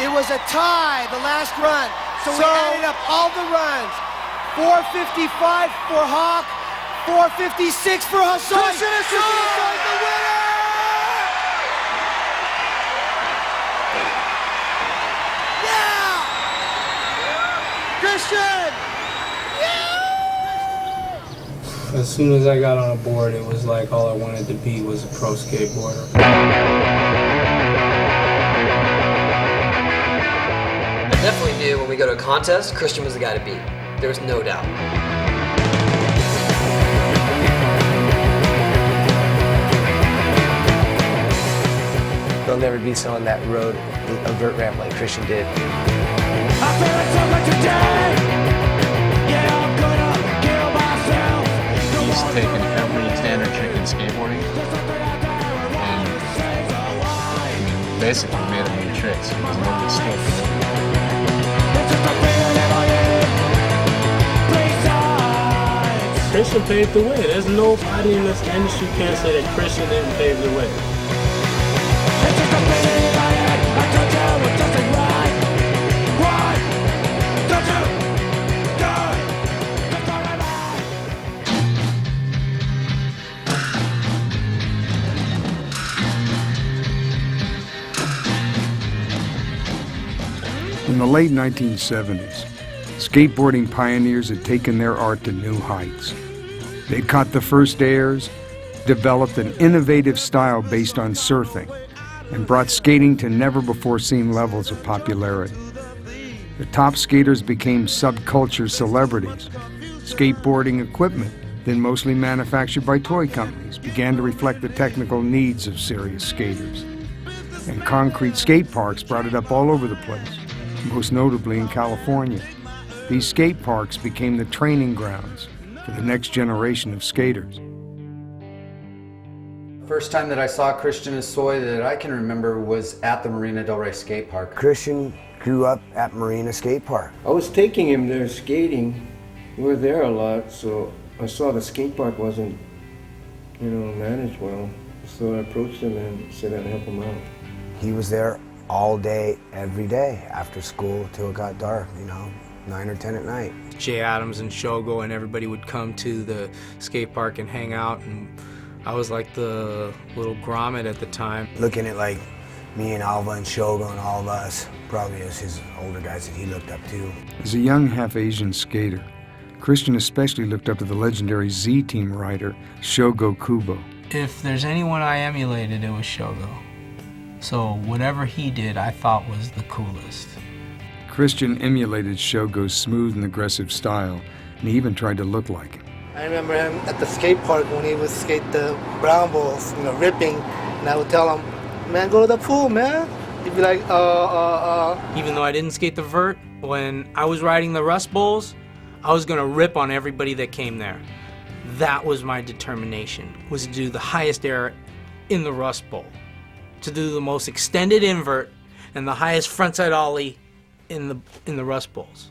It was a tie, the last run. So we added up all the runs. 455 for Hawk, 456 for HOSOI. Christian HOSOI, the winner! Yeah! Christian! As soon as I got on a board, it was like all I wanted to be was a pro skateboarder. I definitely knew when we go to a contest, Christian was the guy to beat. There was no doubt. There'll never be someone that rode a vert ramp like Christian did. I feel like something today. Yeah, I'm gonna kill myself. He's taken every Tanner trick in skateboarding and basically made him new tricks because nobody skilled. Christian paved the way. There's nobody in this industry who can't say that Christian didn't pave the way. In the late 1970s, skateboarding pioneers had taken their art to new heights. They'd caught the first airs, developed an innovative style based on surfing, and brought skating to never-before-seen levels of popularity. The top skaters became subculture celebrities. Skateboarding equipment, then mostly manufactured by toy companies, began to reflect the technical needs of serious skaters. And concrete skate parks brought it up all over the place, most notably in California. These skate parks became the training grounds for the next generation of skaters. First time that I saw Christian HOSOI that I can remember was at the Marina Del Rey skate park. Christian grew up at Marina Skate Park. I was taking him there skating. We were there a lot, so I saw the skate park wasn't, managed well. So I approached him and said I'd help him out. He was there all day, every day, after school till it got dark, 9 or 10 at night. Jay Adams and Shogo and everybody would come to the skate park and hang out, and I was like the little grommet at the time. Looking at like me and Alva and Shogo and all of us, probably as his older guys that he looked up to. As a young half-Asian skater, Christian especially looked up to the legendary Z-Team rider, Shogo Kubo. If there's anyone I emulated, it was Shogo. So whatever he did, I thought was the coolest. Christian emulated Shogo's smooth and aggressive style, and he even tried to look like him. I remember him at the skate park when he would skate the brown balls, ripping, and I would tell him, man, go to the pool, man. He'd be like, Even though I didn't skate the vert, when I was riding the Rust Bowls, I was gonna rip on everybody that came there. That was my determination, was to do the highest air in the Rust Bowl, to do the most extended invert and the highest frontside ollie in the Rust Bowls.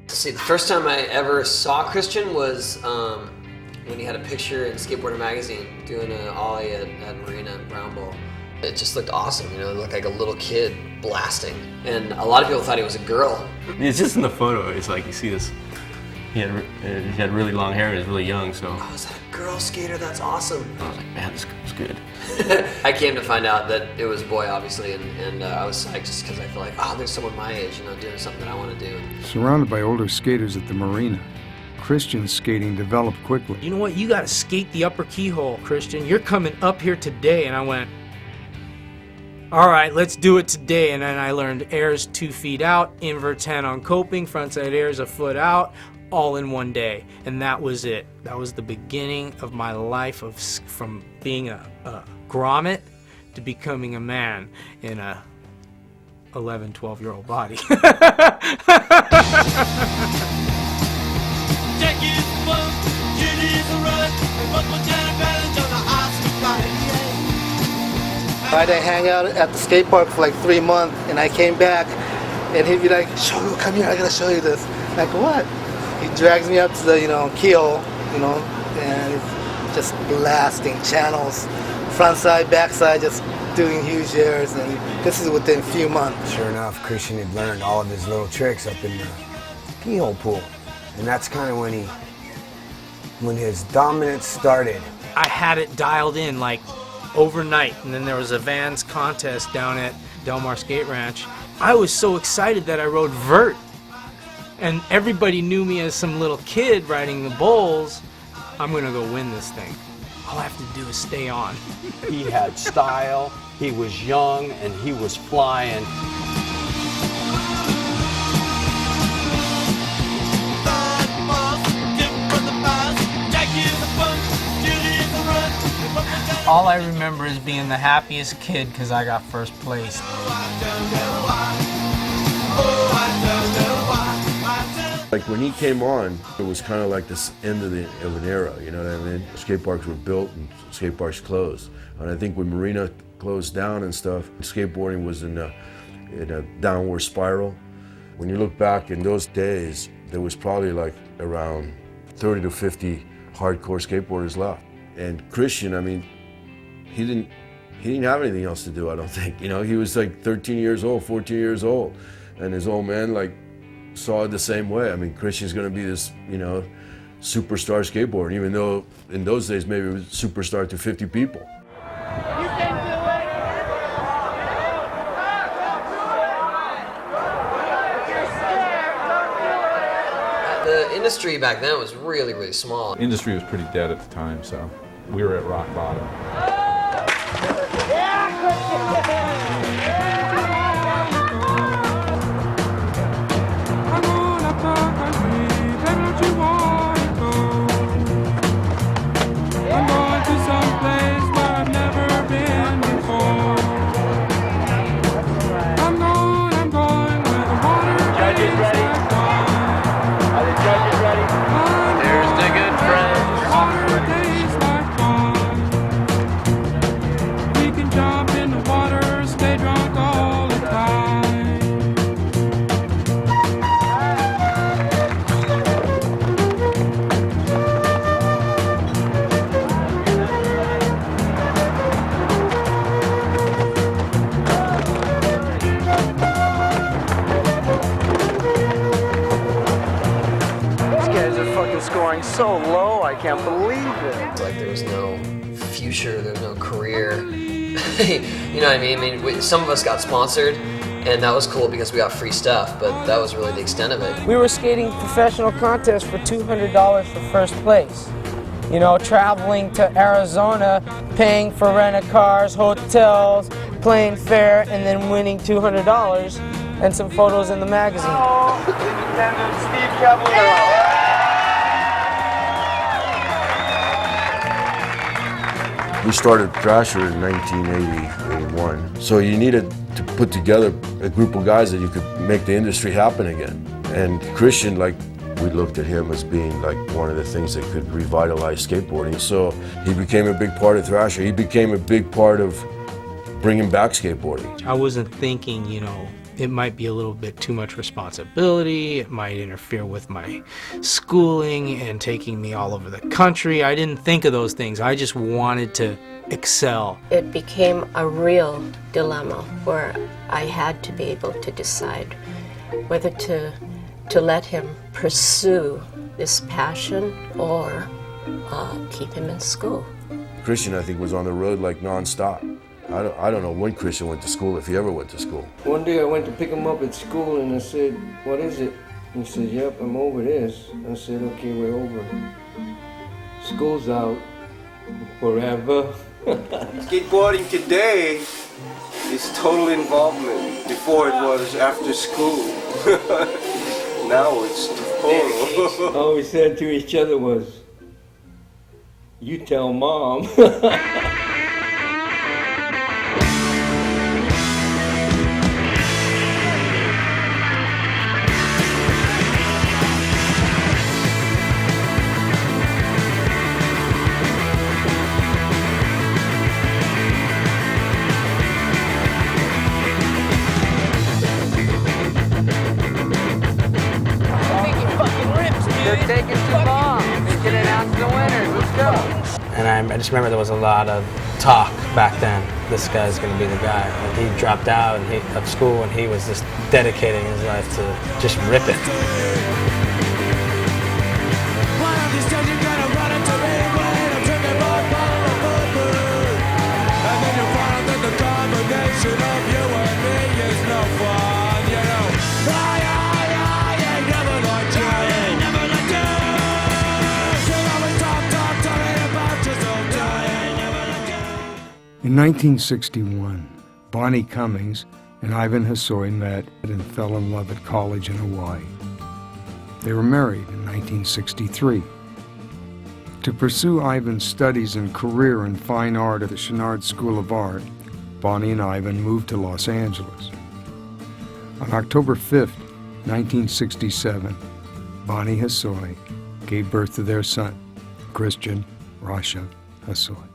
See, the first time I ever saw Christian was when he had a picture in Skateboarder magazine doing an ollie at Marina Brown Bowl. It just looked awesome, it looked like a little kid blasting. And a lot of people thought he was a girl. It's just in the photo, it's like you see this, he had really long hair and he was really young, so. Oh, is that a girl skater? That's awesome. I was like, man, this girl's good. I came to find out that it was a boy, obviously, and I was psyched just because I feel like, there's someone my age, doing something that I want to do. Surrounded by older skaters at the marina, Christian's skating developed quickly. You know what, you gotta skate the upper keyhole, Christian. You're coming up here today. And I went, all right, let's do it today. And then I learned airs 2 feet out, invert 10 on coping, frontside airs a foot out, all in one day. And that was it. That was the beginning of my life from being a grommet to becoming a man in a 11, 12-year-old body. I had to hang out at the skate park for like 3 months, and I came back, and he'd be like, Shogo, come here, I gotta show you this. Like, what? He drags me up to the, keel, and it's just blasting channels, front side, back side, just doing huge airs, and this is within a few months. Sure enough, Christian had learned all of his little tricks up in the keyhole pool. And that's kind of when his dominance started. I had it dialed in like overnight, and then there was a Vans contest down at Del Mar Skate Ranch. I was so excited that I rode vert, and everybody knew me as some little kid riding the bowls. I'm gonna go win this thing. All I have to do is stay on. He had style, he was young, and he was flying. All I remember is being the happiest kid because I got first place. Like when he came on, it was kind of like this end of an era, you know what I mean? Skate parks were built and skate parks closed. And I think when Marina closed down and stuff, skateboarding was in a downward spiral. When you look back in those days, there was probably like around 30 to 50 hardcore skateboarders left. And Christian, I mean, he didn't have anything else to do, I don't think. You know, he was like 13 years old, 14 years old. And his old man like saw it the same way. I mean, Christian's gonna be this, you know, superstar skateboarder, even though in those days maybe it was superstar to 50 people. You can do it! You're scared, don't do it! The industry back then was really, really small. Industry was pretty dead at the time, so we were at rock bottom. Scoring so low, I can't believe it. Like there was no future, there was no career. You know what I mean? I mean, some of us got sponsored, and that was cool because we got free stuff, but that was really the extent of it. We were skating professional contests for $200 for first place. You know, traveling to Arizona, paying for rent-a-cars, hotels, plane fare, and then winning $200 and some photos in the magazine. Lieutenant Steve Cavaliero. We started Thrasher in 1980, 81. So you needed to put together a group of guys that you could make the industry happen again. And Christian, like, we looked at him as being like one of the things that could revitalize skateboarding. So he became a big part of Thrasher. He became a big part of bringing back skateboarding. I wasn't thinking, you know, it might be a little bit too much responsibility, it might interfere with my schooling and taking me all over the country. I didn't think of those things. I just wanted to excel. It became a real dilemma where I had to be able to decide whether to let him pursue this passion or keep him in school. Christian, I think, was on the road like nonstop. I don't know when Christian went to school, if he ever went to school. One day I went to pick him up at school and I said, "What is it?" He said, "Yep, I'm over this." I said, "Okay, we're over. School's out forever." Skateboarding today is total involvement. Before it was after school. Now it's total. All we said to each other was, "You tell Mom." They're taking too long. We can announce the winners. Let's go. And I I just remember there was a lot of talk back then. This guy's going to be the guy. And he dropped out of school, and he was just dedicating his life to just rip it. In 1961, Bonnie Cummings and Ivan HOSOI met and fell in love at college in Hawaii. They were married in 1963. To pursue Ivan's studies and career in fine art at the Chouinard School of Art, Bonnie and Ivan moved to Los Angeles. On October 5th, 1967, Bonnie HOSOI gave birth to their son, Christian Rasha HOSOI.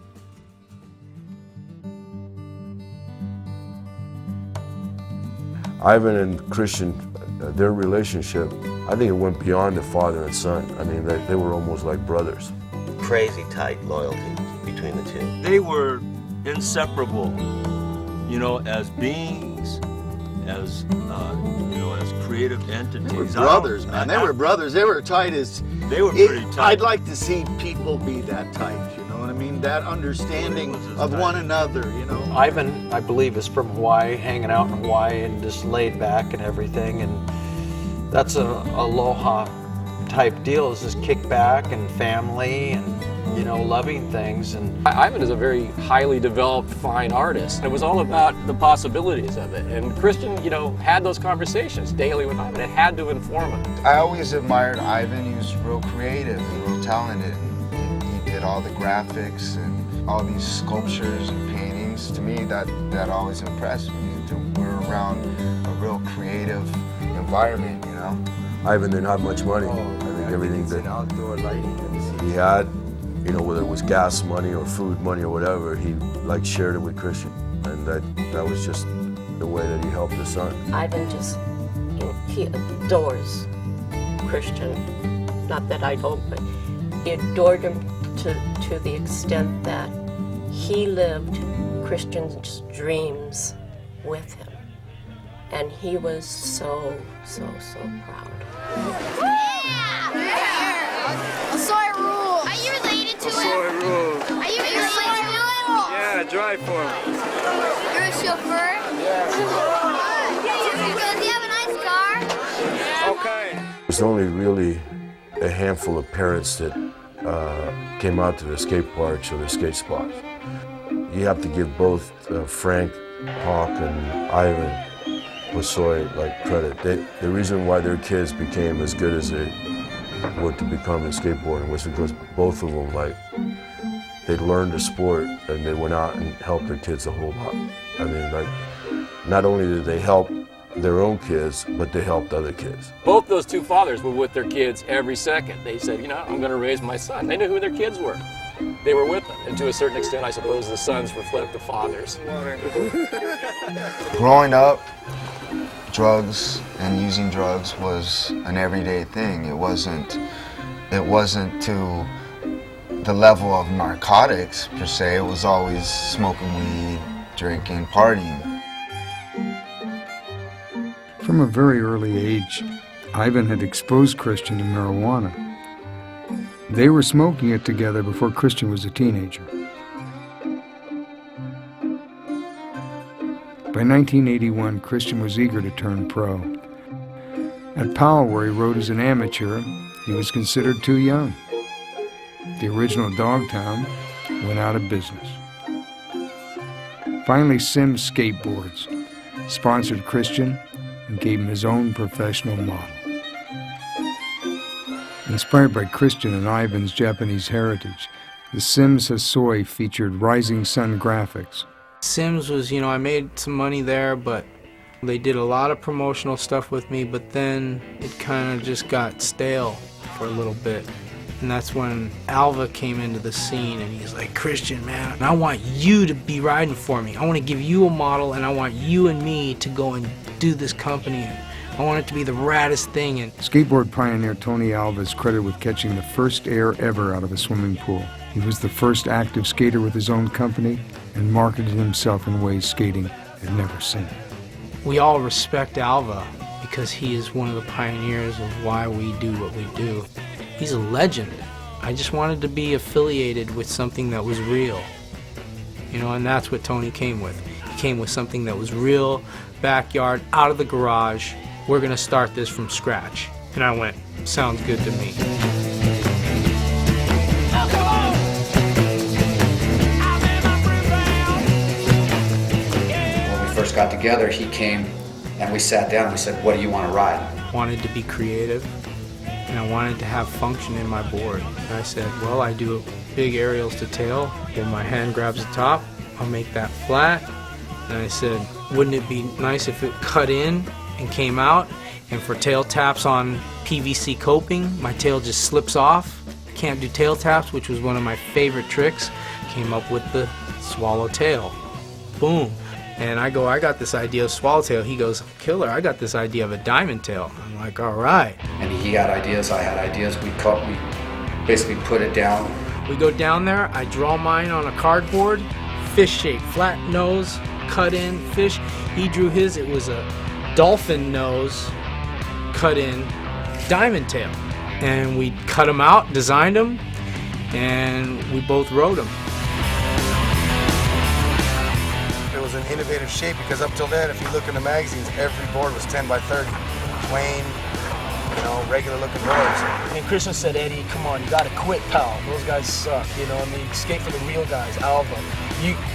Ivan and Christian, their relationship, I think it went beyond the father and son. I mean, they were almost like brothers. Crazy tight loyalty between the two. They were inseparable, you know, as beings, as, you know, as creative entities. They were brothers, man. They were brothers. They were tight as... They were pretty tight. I'd like to see people be that tight, you know what I mean? That understanding of one another, you know? Ivan, I believe, is from Hawaii, hanging out in Hawaii and just laid back and everything. And that's a aloha type deal. It's just kick back and family and, you know, loving things. And Ivan is a very highly developed, fine artist. It was all about the possibilities of it. And Christian, you know, had those conversations daily with Ivan. It had to inform him. I always admired Ivan. He was real creative and real talented. And he did all the graphics and all these sculptures and paintings. To me, that always impressed me. We're around a real creative environment, you know. Ivan didn't have much money. I think everything that outdoor lighting he had, you know, whether it was gas money or food money or whatever, he like shared it with Christian, and that was just the way that he helped his son. Ivan just, he adores Christian. Not that I don't, but he adored him to the extent that he lived Christian's dreams with him. And he was so proud. HOSOI rules. Are you related to HOSOI him? rules. Are you related to him? Yeah, drive for him. You're a chauffeur? Yeah. Does he have a nice car? Okay. There's only really a handful of parents that came out to the skate parks or the skate spots. You have to give both Frank, Hawk, and Ivan HOSOI like credit. The reason why their kids became as good as they were to become in skateboarding was because both of them, like, they learned the sport and they went out and helped their kids a whole lot. I mean, like, not only did they help their own kids, but they helped other kids. Both those two fathers were with their kids every second. They said, you know, I'm going to raise my son. They knew who their kids were. They were with them. And to a certain extent, I suppose the sons reflect the fathers. Growing up, drugs and using drugs was an everyday thing. It wasn't to the level of narcotics per se. It was always smoking weed, drinking, partying. From a very early age, Ivan had exposed Christian to marijuana. They were smoking it together before Christian was a teenager. By 1981, Christian was eager to turn pro. At Powell, where he rode as an amateur, he was considered too young. The original Dogtown went out of business. Finally, Sims Skateboards sponsored Christian and gave him his own professional model. Inspired by Christian and Ivan's Japanese heritage, the Sims HOSOI featured Rising Sun graphics. Sims was, you know, I made some money there, but they did a lot of promotional stuff with me, but then it kind of just got stale for a little bit. And that's when Alva came into the scene, and he's like, Christian, man, I want you to be riding for me. I want to give you a model, and I want you and me to go and do this company. And I want it to be the raddest thing. And skateboard pioneer Tony Alva is credited with catching the first air ever out of a swimming pool. He was the first active skater with his own company and marketed himself in ways skating had never seen. We all respect Alva because he is one of the pioneers of why we do what we do. He's a legend. I just wanted to be affiliated with something that was real. You know, and that's what Tony came with. He came with something that was real, backyard, out of the garage. We're gonna start this from scratch. And I went, sounds good to me. When we first got together, he came and we sat down and we said, what do you want to ride? Wanted to be creative, and I wanted to have function in my board. And I said, well, I do big aerials to tail, when my hand grabs the top, I'll make that flat. And I said, wouldn't it be nice if it cut in and came out? And for tail taps on PVC coping, my tail just slips off. Can't do tail taps, which was one of my favorite tricks. Came up with the swallowtail. Boom. And I go, I got this idea of swallowtail. He goes, killer, I got this idea of a diamond tail. I'm like, all right. And he had ideas, I had ideas. We basically put it down. We go down there, I draw mine on a cardboard, fish shape, flat nose, cut in fish. He drew his, it was a dolphin nose, cut in diamond tail. And we cut them out, designed them, and we both rode them. It was an innovative shape because up till then, if you look in the magazines, every board was 10 by 30. Plain, you know, regular looking boards. And Christian said, Eddie, come on, you gotta quit, pal. Those guys suck, you know what I mean? Skate for the real guys, Alva.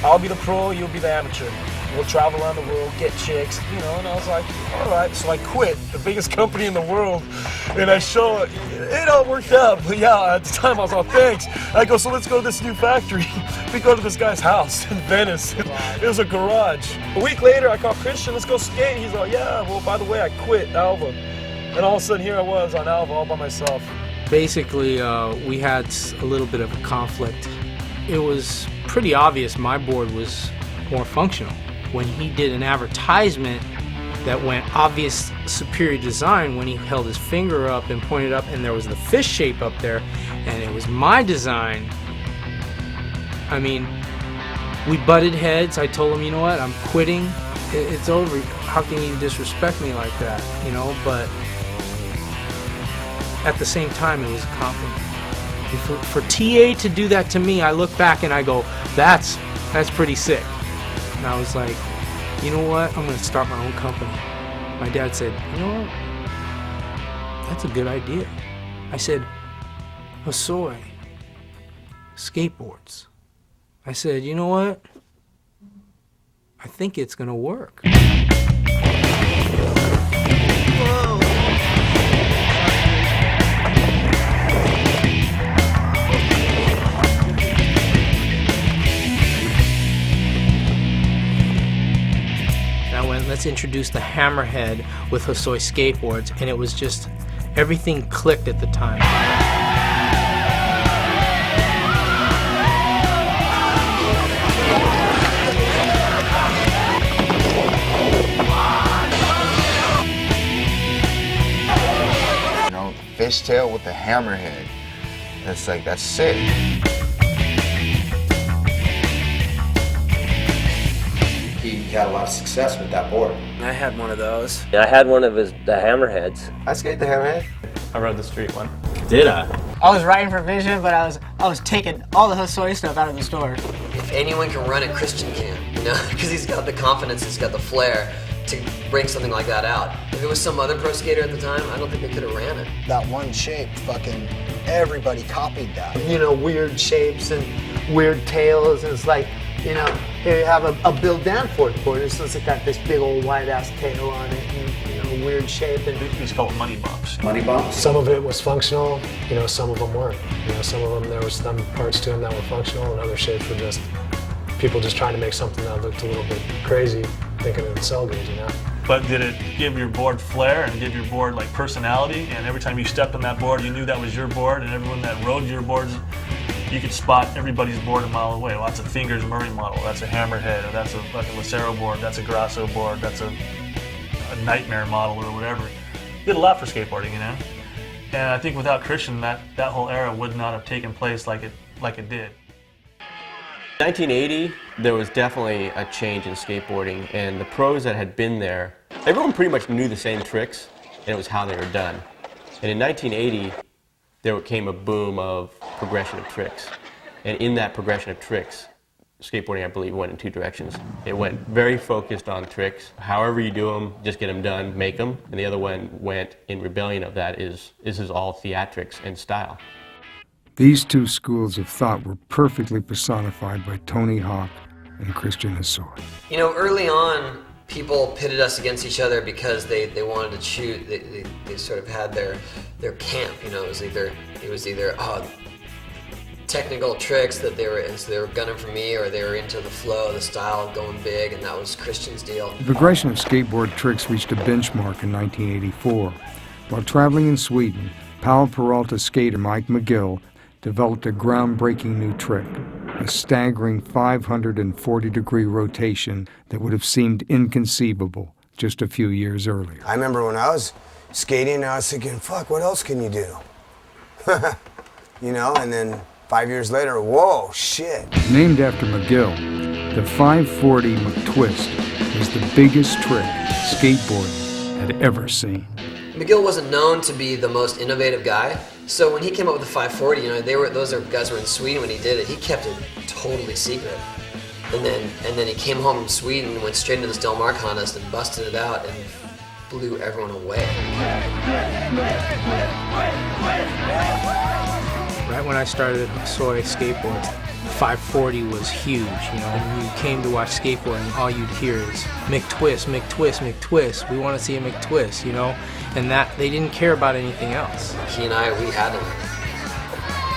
I'll be the pro, you'll be the amateur. We'll travel around the world, get chicks, you know, and I was like, all right. So I quit the biggest company in the world, and I show it all worked out. But yeah, at the time I was all, thanks. I go, so let's go to this new factory. We go to this guy's house in Venice. It was a garage. A week later, I call Christian, let's go skate. He's like, yeah, well, by the way, I quit Alva. And all of a sudden, here I was on Alva all by myself. Basically, we had a little bit of a conflict. It was pretty obvious my board was more functional. When he did an advertisement that went obvious superior design, when he held his finger up and pointed up and there was the fish shape up there and it was my design, I mean, we butted heads. I told him, you know what, I'm quitting. It's over. How can you disrespect me like that, you know? But at the same time, it was a compliment. And for TA to do that to me, I look back and I go, that's pretty sick. And I was like, you know what? I'm going to start my own company. My dad said, you know what? That's a good idea. I said, HOSOI, skateboards. I said, you know what? I think it's going to work. Let's introduce the Hammerhead with HOSOI skateboards, and it was just, everything clicked at the time. You know, fishtail with the Hammerhead. That's like, that's sick. He had a lot of success with that board. I had one of those. I had one of the Hammerheads. I skate the Hammerhead. I rode the street one. Did I? I was riding for Vision, but I was taking all the HOSOI stuff out of the store. If anyone can run it, Christian can, you know, because he's got the confidence, he's got the flair to bring something like that out. If it was some other pro skater at the time, I don't think they could have ran it. That one shape, fucking everybody copied that. You know, weird shapes and weird tails, and it's like, you know, here you have a Bill Danforth board, so it's got this big old white-ass tail on it, and, you know, weird shape. And it's called money bumps. Money bumps? Some of it was functional, you know, some of them weren't. You know, some of them, there was some parts to them that were functional, and other shapes were just people just trying to make something that looked a little bit crazy, thinking it would sell good, you know. But did it give your board flair and give your board like personality? And every time you stepped on that board, you knew that was your board, and everyone that rode your boards, you could spot everybody's board a mile away. Well, that's a Fingers Murray model, that's a Hammerhead, or that's a Lucero board, that's a Grasso board, that's a Nightmare model or whatever. Did a lot for skateboarding, you know? And I think without Christian, that whole era would not have taken place like like it did. 1980, there was definitely a change in skateboarding, and the pros that had been there, everyone pretty much knew the same tricks, and it was how they were done. And in 1980, there came a boom of progression of tricks. And in that progression of tricks, skateboarding, I believe, went in two directions. It went very focused on tricks. However you do them, just get them done, make them. And the other one went in rebellion of that this is all theatrics and style. These two schools of thought were perfectly personified by Tony Hawk and Christian HOSOI. You know, early on, people pitted us against each other because they wanted to shoot. They sort of had their camp. You know, it was either technical tricks that they were gunning for me, or they were into the flow, the style, going big, and that was Christian's deal. The progression of skateboard tricks reached a benchmark in 1984. While traveling in Sweden, Powell Peralta skater Mike McGill developed a groundbreaking new trick, a staggering 540-degree rotation that would have seemed inconceivable just a few years earlier. I remember when I was skating, I was thinking, fuck, what else can you do? You know, and then 5 years later, whoa, shit. Named after McGill, the 540 McTwist was the biggest trick skateboarding had ever seen. McGill wasn't known to be the most innovative guy, so when he came up with the 540, you know, those guys were in Sweden when he did it. He kept it totally secret, and then he came home from Sweden, went straight into this Del Mar contest and busted it out and blew everyone away. Right when I started HOSOI skateboards, 540 was huge, you know. When you came to watch skateboarding, all you'd hear is McTwist, McTwist, McTwist. We want to see a McTwist, you know. And that they didn't care about anything else. He and I, we had to learn.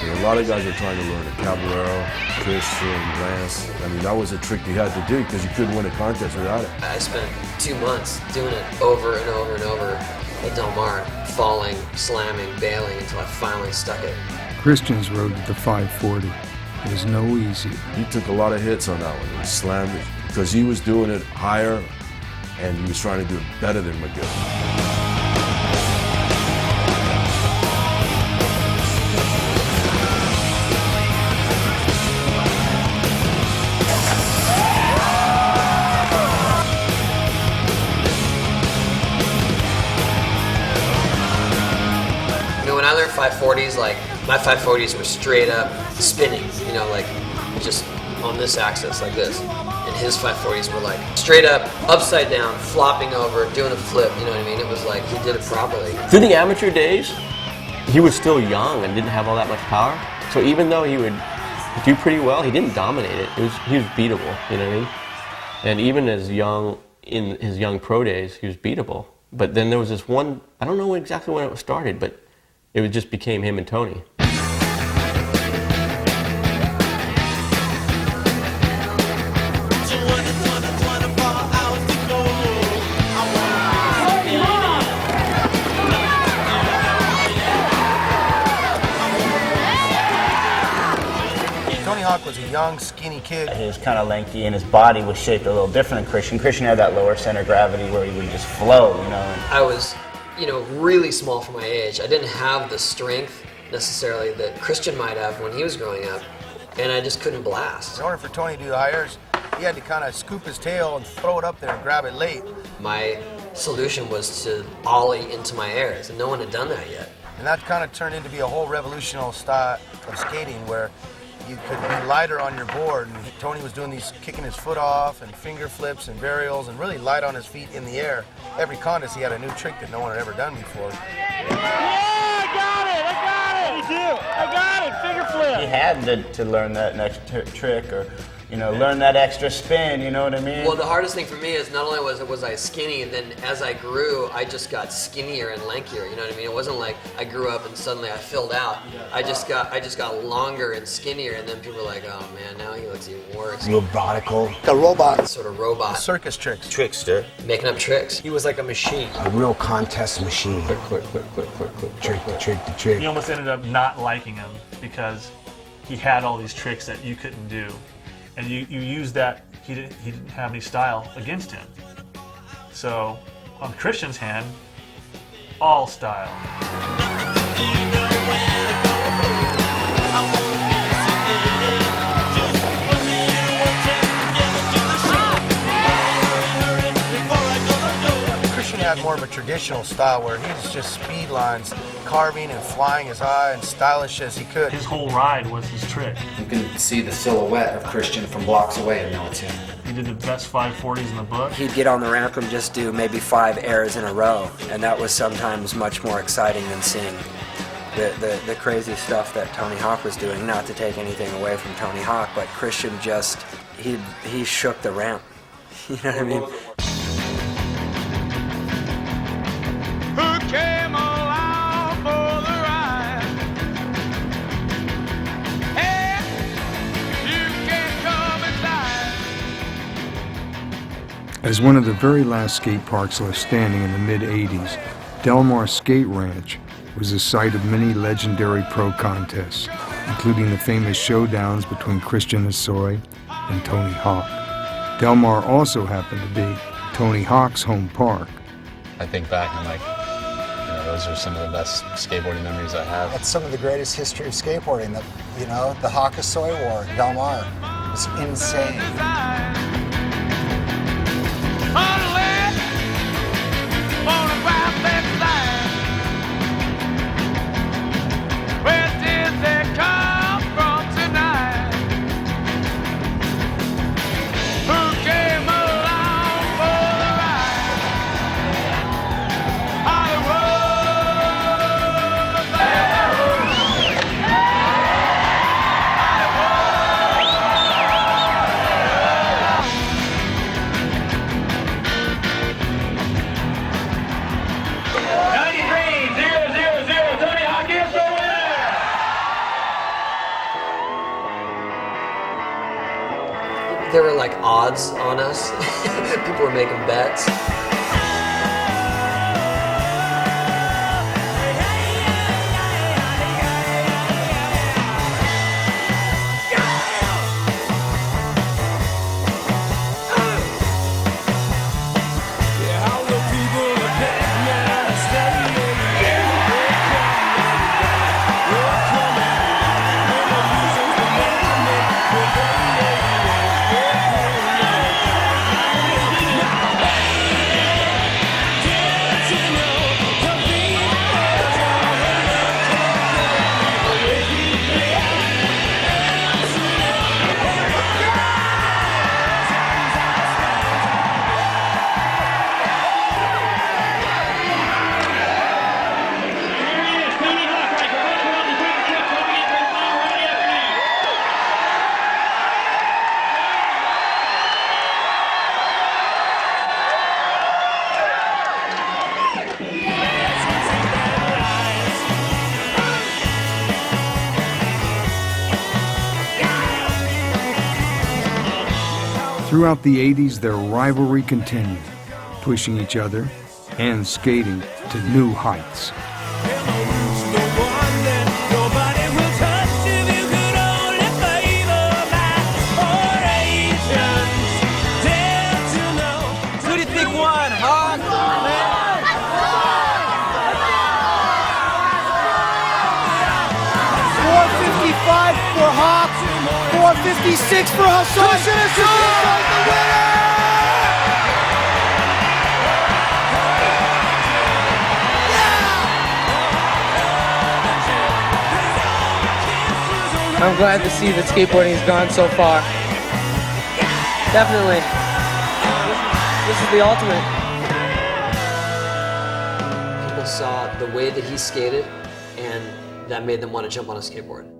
You know, a lot of guys are trying to learn it. Caballero, Christian, Lance. I mean, that was a trick you had to do because you couldn't win a contest without it. I spent 2 months doing it over and over and over at Del Mar, falling, slamming, bailing until I finally stuck it. Christian's road to the 540 was no easy. He took a lot of hits on that one. He slammed it because he was doing it higher and he was trying to do it better than McGill. When I learned 540s, like, my 540s were straight up spinning, you know, like, just on this axis, like this. And his 540s were like, straight up, upside down, flopping over, doing a flip, you know what I mean? It was like, he did it properly. Through the amateur days, he was still young and didn't have all that much power. So even though he would do pretty well, he didn't dominate it. He was beatable, you know what I mean? And even in his young pro days, he was beatable. But then there was this one, I don't know exactly when it started, but it just became him and Tony. Tony Hawk was a young, skinny kid. He was kind of lanky, and his body was shaped a little different than Christian. Christian had that lower center of gravity where he would just flow, you know. I was, you know, really small for my age. I didn't have the strength necessarily that Christian might have when he was growing up, and I just couldn't blast. In order for Tony to do high airs, he had to kind of scoop his tail and throw it up there and grab it late. My solution was to ollie into my airs, and no one had done that yet. And that kind of turned into be a whole revolutionary style of skating where you could be lighter on your board. And Tony was doing these, kicking his foot off and finger flips and varials and really light on his feet in the air. Every contest he had a new trick that no one had ever done before. I got it, finger flip. He had to learn that next trick, or, you know, learn that extra spin, you know what I mean? Well, the hardest thing for me is not only was I skinny, and then as I grew, I just got skinnier and lankier, you know what I mean? It wasn't like I grew up and suddenly I filled out. I just got longer and skinnier, and then people were like, oh man, now he looks even worse. Robotical. A robot. Sort of robot. Circus tricks. Trickster. Making up tricks. He was like a machine. A real contest machine. Quick. Trick. You almost ended up not liking him because he had all these tricks that you couldn't do. And you used that, he didn't have any style against him. So on Christian's hand, all style. had more of a traditional style where he's just speed lines, carving and flying as high and stylish as he could. His whole ride was his trick. You can see the silhouette of Christian from blocks away and know it's him. He did the best 540s in the book. He'd get on the ramp and just do maybe 5 airs in a row, and that was sometimes much more exciting than seeing the crazy stuff that Tony Hawk was doing. Not to take anything away from Tony Hawk, but Christian just, he shook the ramp. You know what I mean? Who came along for the ride? Hey, you can come inside. As one of the very last skate parks left standing in the mid-'80s, Del Mar Skate Ranch was the site of many legendary pro contests, including the famous showdowns between Christian HOSOI and Tony Hawk. Del Mar also happened to be Tony Hawk's home park. I think back and those are some of the best skateboarding memories I have. That's some of the greatest history of skateboarding. The Hawk HOSOI War at Del Mar was insane. Where did they come from tonight? Who came along for the ride? There were like odds on us. People were making bets. Throughout the 80s, their rivalry continued, pushing each other and skating to new heights. Who do you think won, Hawk? 455 for Hawk, 456 for HOSOI. Christian HOSOI, the winner! I'm glad to see that skateboarding has gone so far. Definitely. This is the ultimate. People saw the way that he skated, and that made them want to jump on a skateboard.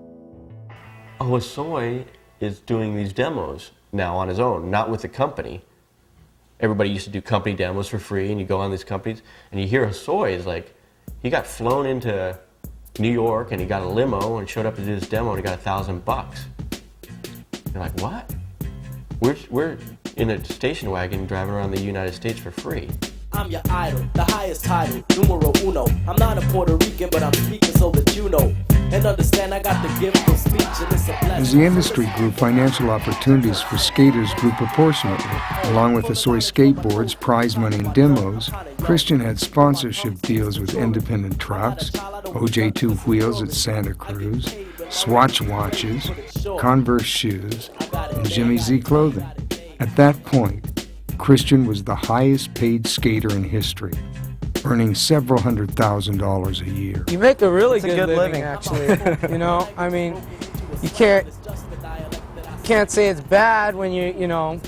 HOSOI is doing these demos now on his own, not with the company. Everybody used to do company demos for free, and you go on these companies, and you hear HOSOI is like, he got flown into New York, and he got a limo and showed up to do this demo, and he got $1,000. You're like, what? We're in a station wagon driving around the United States for free. I'm your idol, the highest title, numero uno. I'm not a Puerto Rican, but I'm speaking so that you know. And understand I got the gift of speech, and it's a blessing. As the industry grew, financial opportunities for skaters grew proportionately. Along with HOSOI skateboards, prize money, and demos, Christian had sponsorship deals with independent trucks, OJ2 wheels at Santa Cruz, Swatch watches, Converse shoes, and Jimmy Z clothing. At that point, Christian was the highest paid skater in history, earning several $100,000 a year. You make a really It's a good, good living, living. actually. You know, I mean, you can't say it's bad when you know,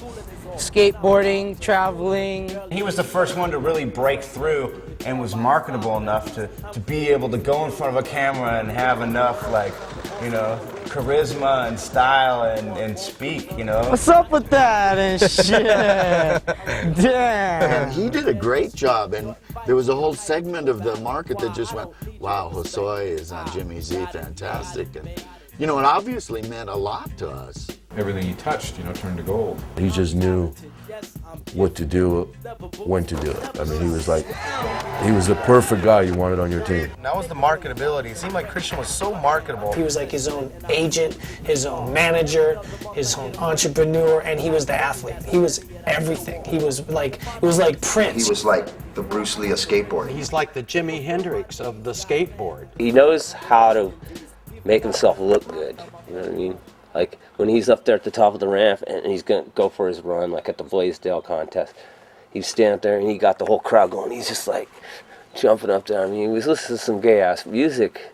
skateboarding, traveling. He was the first one to really break through and was marketable enough to be able to go in front of a camera and have enough, like, you know, charisma and style and speak, you know. What's up with that and shit? Damn. And he did a great job, and there was a whole segment of the market that just went, wow, HOSOI is on Jimmy Z, fantastic. And, you know, it obviously meant a lot to us. Everything he touched, you know, turned to gold. He just knew what to do, when to do it. I mean, he was the perfect guy you wanted on your team. That was the marketability. It seemed like Christian was so marketable. He was like his own agent, his own manager, his own entrepreneur, and he was the athlete. He was everything. He was like, it was like Prince. He was like the Bruce Lee of skateboarding. He's like the Jimi Hendrix of the skateboard. He knows how to make himself look good, you know what I mean? Like when he's up there at the top of the ramp and he's gonna go for his run, like at the Blaisdell contest, he's standing up there and he got the whole crowd going. He's just like jumping up there. I mean, he was listening to some gay ass music,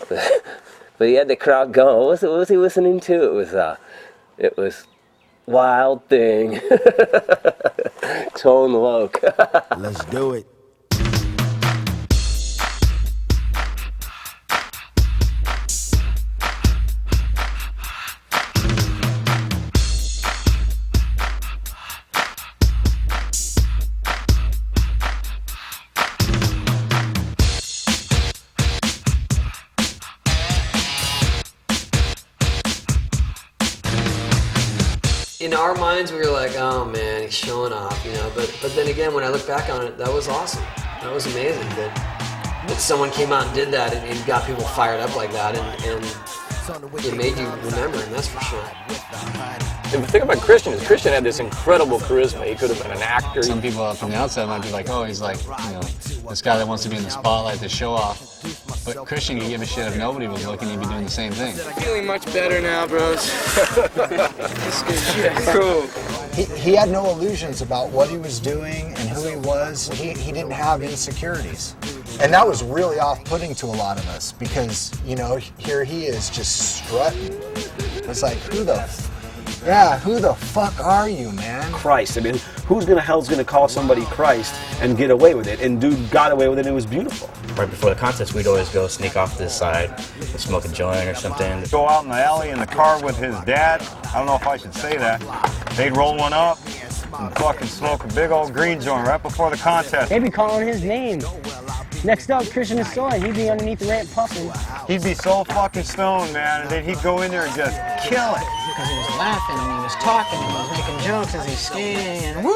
but he had the crowd going. What was he listening to? It was Wild Thing. Tone Loc. Let's do it. In our minds, we were like, oh man, he's showing off, you know. But then again, when I look back on it, that was awesome. That was amazing that someone came out and did that and got people fired up like that, and it made you remember him, that's for sure. The thing about Christian is Christian had this incredible charisma. He could have been an actor. Some people from the outside might be like, oh, he's like, you know, this guy that wants to be in the spotlight to show off. But Christian could give a shit if nobody was looking, he'd be doing the same thing. Feeling much better now, bros. Cool. He had no illusions about what he was doing and who he was. He didn't have insecurities. And that was really off-putting to a lot of us because, you know, here he is just strutting. It's like, who the fuck are you, man? Christ. I mean, who's the hell's gonna call somebody Christ and get away with it? And dude got away with it and it was beautiful. Right before the contest, we'd always go sneak off to the side and smoke a joint or something. Go out in the alley in the car with his dad. I don't know if I should say that. They'd roll one up and fucking smoke a big old green joint right before the contest. They'd be calling his name. Next up, Christian HOSOI, he'd be underneath the ramp puffing. He'd be so fucking stoned, man, and then he'd go in there and just kill it. Because he was laughing and he was talking and he was making jokes as he's skating and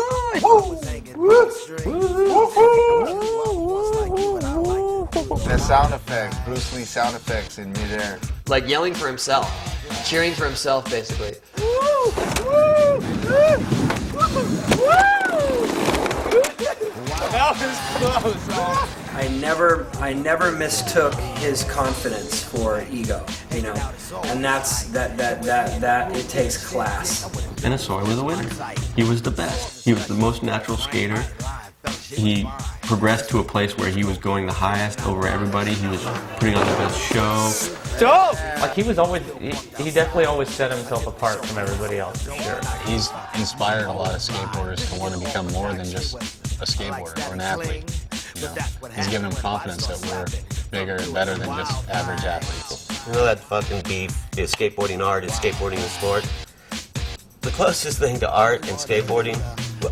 The sound effects, Bruce Lee sound effects in midair. Like yelling for himself, cheering for himself, basically. That was close. I never mistook his confidence for ego, you know, and that it takes class. And HOSOI was a winner. He was the best. He was the most natural skater. He progressed to a place where he was going the highest over everybody. He was putting on the best show. Dope! Like he definitely always set himself apart from everybody else, for sure. He's inspired a lot of skateboarders to want to become more than just a skateboarder or an athlete. You know, he's given them confidence that we're bigger and better than just average athletes. You know that fucking beef is skateboarding art and skateboarding a sport? The closest thing to art and skateboarding,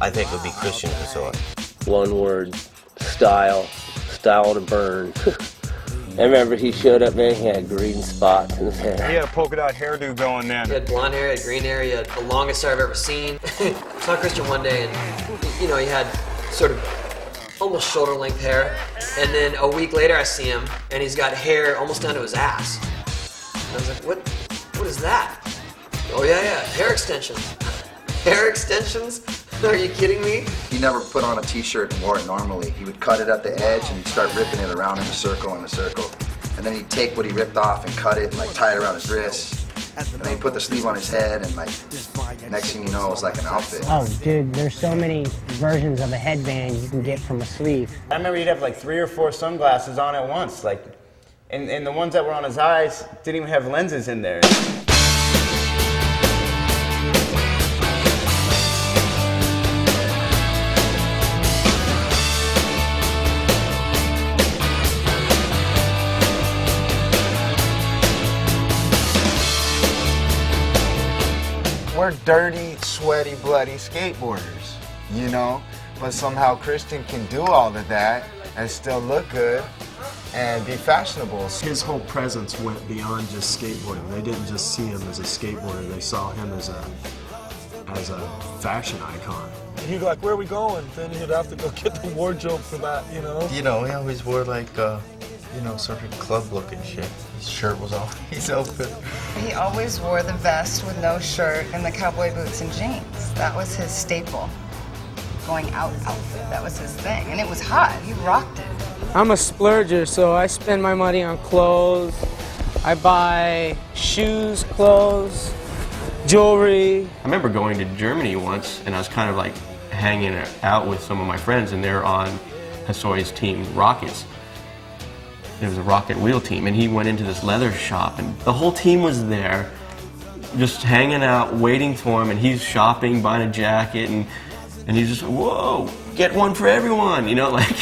I think, would be Christian HOSOI. One word, style to burn. I remember he showed up, man, he had green spots in his hair. He had a polka dot hairdo going then. He had blonde hair, he had green hair, he had the longest hair I've ever seen. I saw Christian one day and, you know, he had sort of almost shoulder length hair. And then a week later I see him and he's got hair almost down to his ass. And I was like, what is that? Oh yeah, hair extensions. Hair extensions? Are you kidding me? He never put on a t-shirt and wore it normally. He would cut it at the edge and he'd start ripping it around in a circle. And then he'd take what he ripped off and cut it and like tie it around his wrist. And then he'd put the sleeve on his head and like Next thing you know, it was like an outfit. Oh, dude, there's so many versions of a headband you can get from a sleeve. I remember he'd have like 3 or 4 sunglasses on at once, like, and the ones that were on his eyes didn't even have lenses in there. We're dirty, sweaty, bloody skateboarders, you know? But somehow Christian can do all of that and still look good and be fashionable. His whole presence went beyond just skateboarding. They didn't just see him as a skateboarder, they saw him as a fashion icon. He'd be like, where are we going? Then he'd have to go get the wardrobe for that, you know? You know, he always wore like, you know, sort of club looking shit. His shirt was always open. He always wore the vest with no shirt and the cowboy boots and jeans. That was his staple. Going out outfit, that was his thing. And it was hot, he rocked it. I'm a splurger, so I spend my money on clothes. I buy shoes, clothes, jewelry. I remember going to Germany once, and I was kind of like hanging out with some of my friends, and they're on HOSOI's team, Rockets. It was a rocket wheel team, and he went into this leather shop, and the whole team was there, just hanging out, waiting for him, and he's shopping, buying a jacket, and he's just, whoa, get one for everyone, you know, like,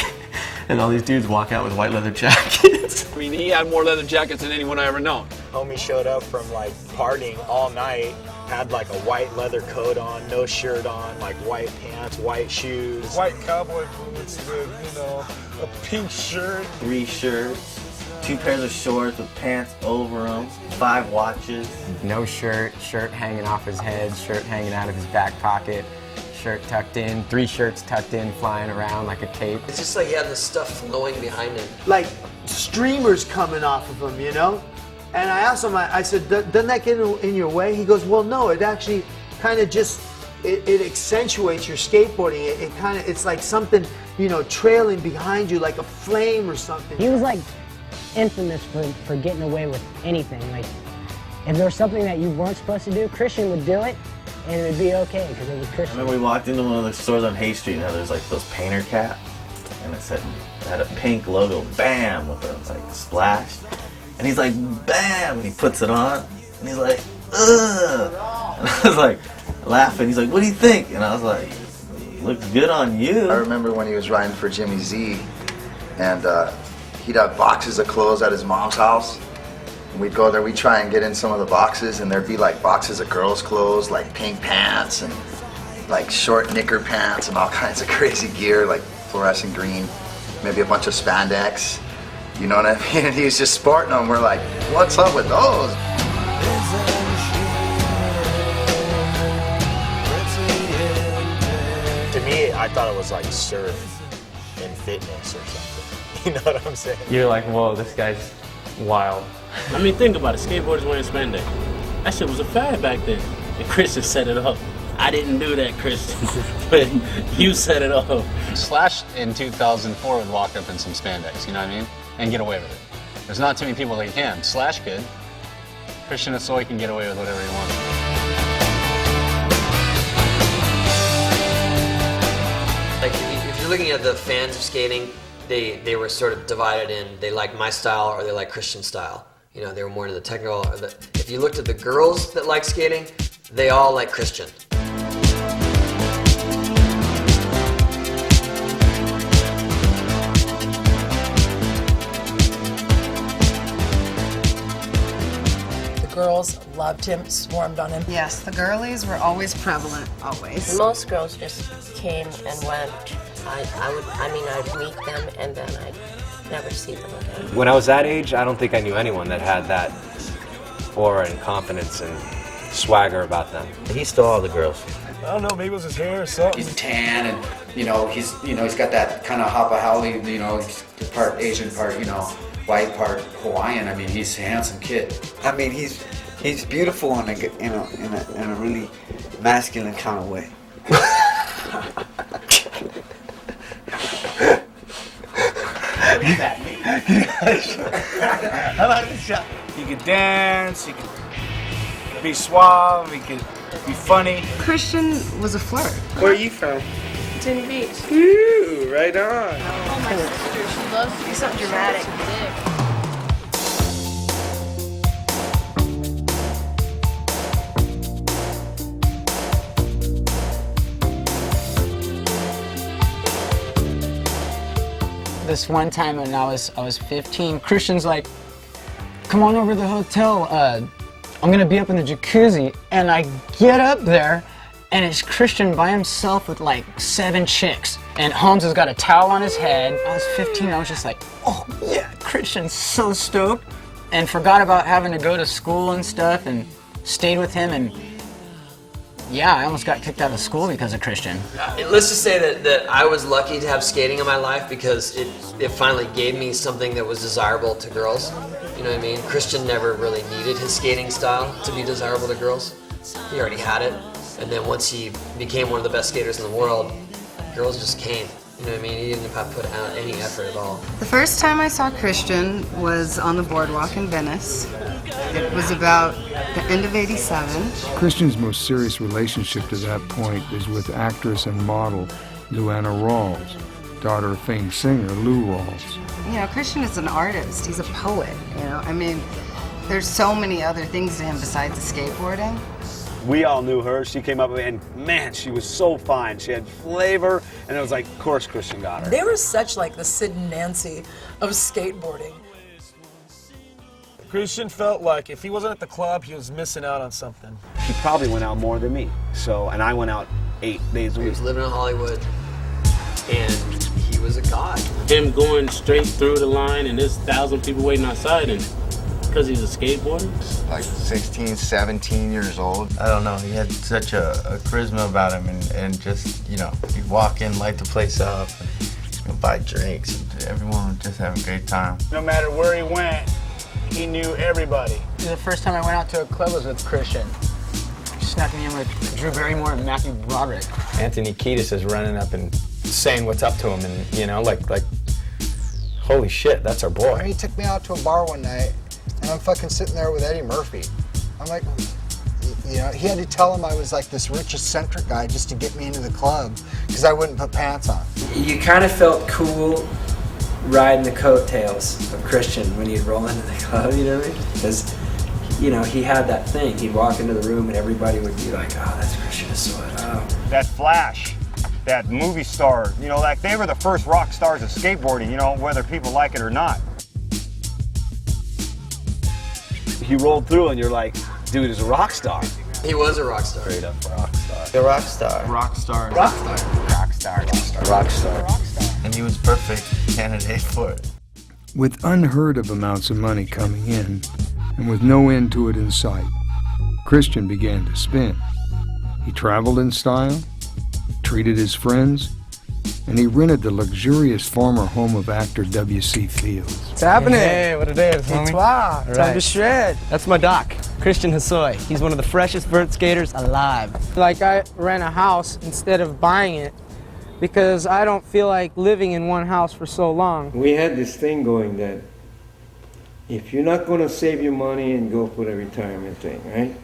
and all these dudes walk out with white leather jackets. I mean, he had more leather jackets than anyone I ever known. Homie showed up from like partying all night, had like a white leather coat on, no shirt on, like white pants, white shoes. White cowboy boots with, you know, a pink shirt. 3 shirts, 2 pairs of shorts with pants over them, 5 watches. No shirt, shirt hanging off his head, shirt hanging out of his back pocket, shirt tucked in, 3 shirts tucked in, flying around like a cape. It's just like he had this stuff flowing behind him. Like streamers coming off of him, you know? And I asked him, I said, doesn't that get in your way? He goes, well, no, it actually kind of just, it accentuates your skateboarding. It kind of, it's like something, you know, trailing behind you, like a flame or something. He was like infamous for getting away with anything. Like, if there was something that you weren't supposed to do, Christian would do it, and it would be okay, because it was I Christian. remember we walked into one of the stores on Hay Street, and there's like those painter caps, and it had a pink logo, BAM, with a like splash. And he's like, BAM, and he puts it on, and he's like, ugh. And I was like, laughing. He's like, what do you think? And I was like, looks good on you. I remember when he was riding for Jimmy Z, and he'd have boxes of clothes at his mom's house. And we'd go there, we'd try and get in some of the boxes, and there'd be like boxes of girls' clothes, like pink pants, and like short knicker pants, and all kinds of crazy gear, like fluorescent green, maybe a bunch of spandex. You know what I mean? And he was just sporting them. We're like, what's up with those? To me, I thought it was like surf and fitness or something. You know what I'm saying? You're like, whoa, this guy's wild. I mean, think about it. Skateboarders wearing spandex. That shit was a fad back then. And Christian set it up. I didn't do that, Christian, but you set it up. Slash in 2004 would walk up in some spandex, you know what I mean? And get away with it. There's not too many people that can. Slash could. Christian HOSOI can get away with whatever he wants. Like, if you're looking at the fans of skating, they were sort of divided in, they like my style or they like Christian style. You know, they were more into the technical. If you looked at the girls that like skating, they all like Christian. Girls loved him, swarmed on him. Yes, the girlies were always prevalent, always. Most girls just came and went. I'd meet them and then I'd never see them again. When I was that age, I don't think I knew anyone that had that aura and confidence and swagger about them. He stole all the girls. I don't know, maybe it was his hair or something. He's tan and, he's got that kind of Hapa Haole, he's part Asian, part, white, part Hawaiian. I mean, he's a handsome kid. I mean, he's beautiful in a really masculine kind of way. I like this shot. He could dance, he could be suave, he could be funny. Christian was a flirt. Where are you from? Virginia Beach. Ooh, right on. Oh, my sister, she loves to do something dramatic. This one time when I was 15, Christian's like, come on over to the hotel, I'm gonna be up in the jacuzzi. And I get up there, and it's Christian by himself with like 7 chicks. And Holmes has got a towel on his head. I was 15, I was just like, oh yeah, Christian's so stoked. And forgot about having to go to school and stuff, and stayed with him, and yeah, I almost got kicked out of school because of Christian. Let's just say that I was lucky to have skating in my life because it finally gave me something that was desirable to girls. You know what I mean? Christian never really needed his skating style to be desirable to girls. He already had it. And then once he became one of the best skaters in the world, girls just came. You know what I mean? He didn't have to put out any effort at all. The first time I saw Christian was on the boardwalk in Venice. It was about the end of '87. Christian's most serious relationship to that point is with actress and model Luana Rawls, daughter of famed singer Lou Rawls. You know, Christian is an artist. He's a poet, you know. I mean, there's so many other things to him besides the skateboarding. We all knew her. She came up and man, she was so fine. She had flavor, and it was like, of course Christian got her. They were such like the Sid and Nancy of skateboarding. Christian felt like if he wasn't at the club, he was missing out on something. She probably went out more than me. So, and I went out 8 days a week. He was living in Hollywood, and he was a god. Him going straight through the line, and there's 1,000 people waiting outside, and because he's a skateboarder? Like 16, 17 years old. I don't know, he had such a charisma about him, and just, you know, he'd walk in, light the place up, and buy drinks, and everyone would just have a great time. No matter where he went, he knew everybody. The first time I went out to a club was with Christian. Snuck me in with Drew Barrymore and Matthew Broderick. Anthony Kiedis is running up and saying what's up to him, and you know, like, holy shit, that's our boy. He took me out to a bar one night, and I'm fucking sitting there with Eddie Murphy. I'm like, you know, he had to tell him I was like this rich eccentric guy just to get me into the club because I wouldn't put pants on. You kind of felt cool riding the coattails of Christian when he'd roll into the club, you know what I mean? Because, you know, he had that thing. He'd walk into the room and everybody would be like, oh, that's Christian HOSOI. Oh. That Flash, that movie star, you know, like they were the first rock stars of skateboarding, you know, whether people like it or not. He rolled through and you're like, dude is a rock star. He was a rock star. Straight up rock star. A rock star. Rock star. Rock star. Rock star. Rock star. Rock star. And he was perfect candidate for it. With unheard of amounts of money coming in, and with no end to it in sight, Christian began to spin. He traveled in style, treated his friends, and he rented the luxurious former home of actor W.C. Fields. What's happening? Hey, what it is, homie? It's wow. Time to shred. That's my doc, Christian HOSOI. He's one of the freshest vert skaters alive. Like I rent a house instead of buying it because I don't feel like living in one house for so long. We had this thing going that if you're not going to save your money and go for the retirement thing, right?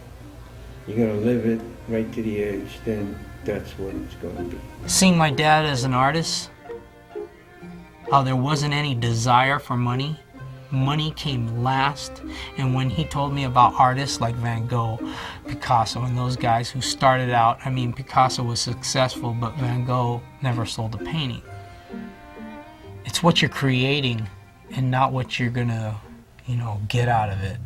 You're going to live it right to the edge, then that's what it's going to be. Seeing my dad as an artist, how there wasn't any desire for money. Money came last, and when he told me about artists like Van Gogh, Picasso, and those guys who started out, I mean, Picasso was successful, but Van Gogh never sold a painting. It's what you're creating and not what you're gonna, you know, get out of it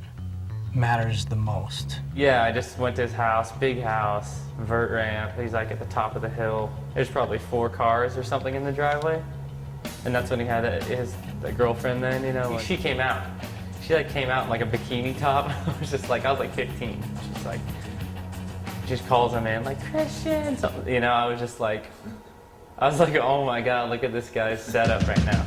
matters the most. Yeah, I just went to his house, big house, vert ramp. He's like at the top of the hill. There's probably 4 cars or something in the driveway. And that's when he had his girlfriend then, you know. She came out. She like came out in like a bikini top. I was like 15. She's like, just calls him in like, Christian, something. You know, I was like, oh my God, look at this guy's setup right now.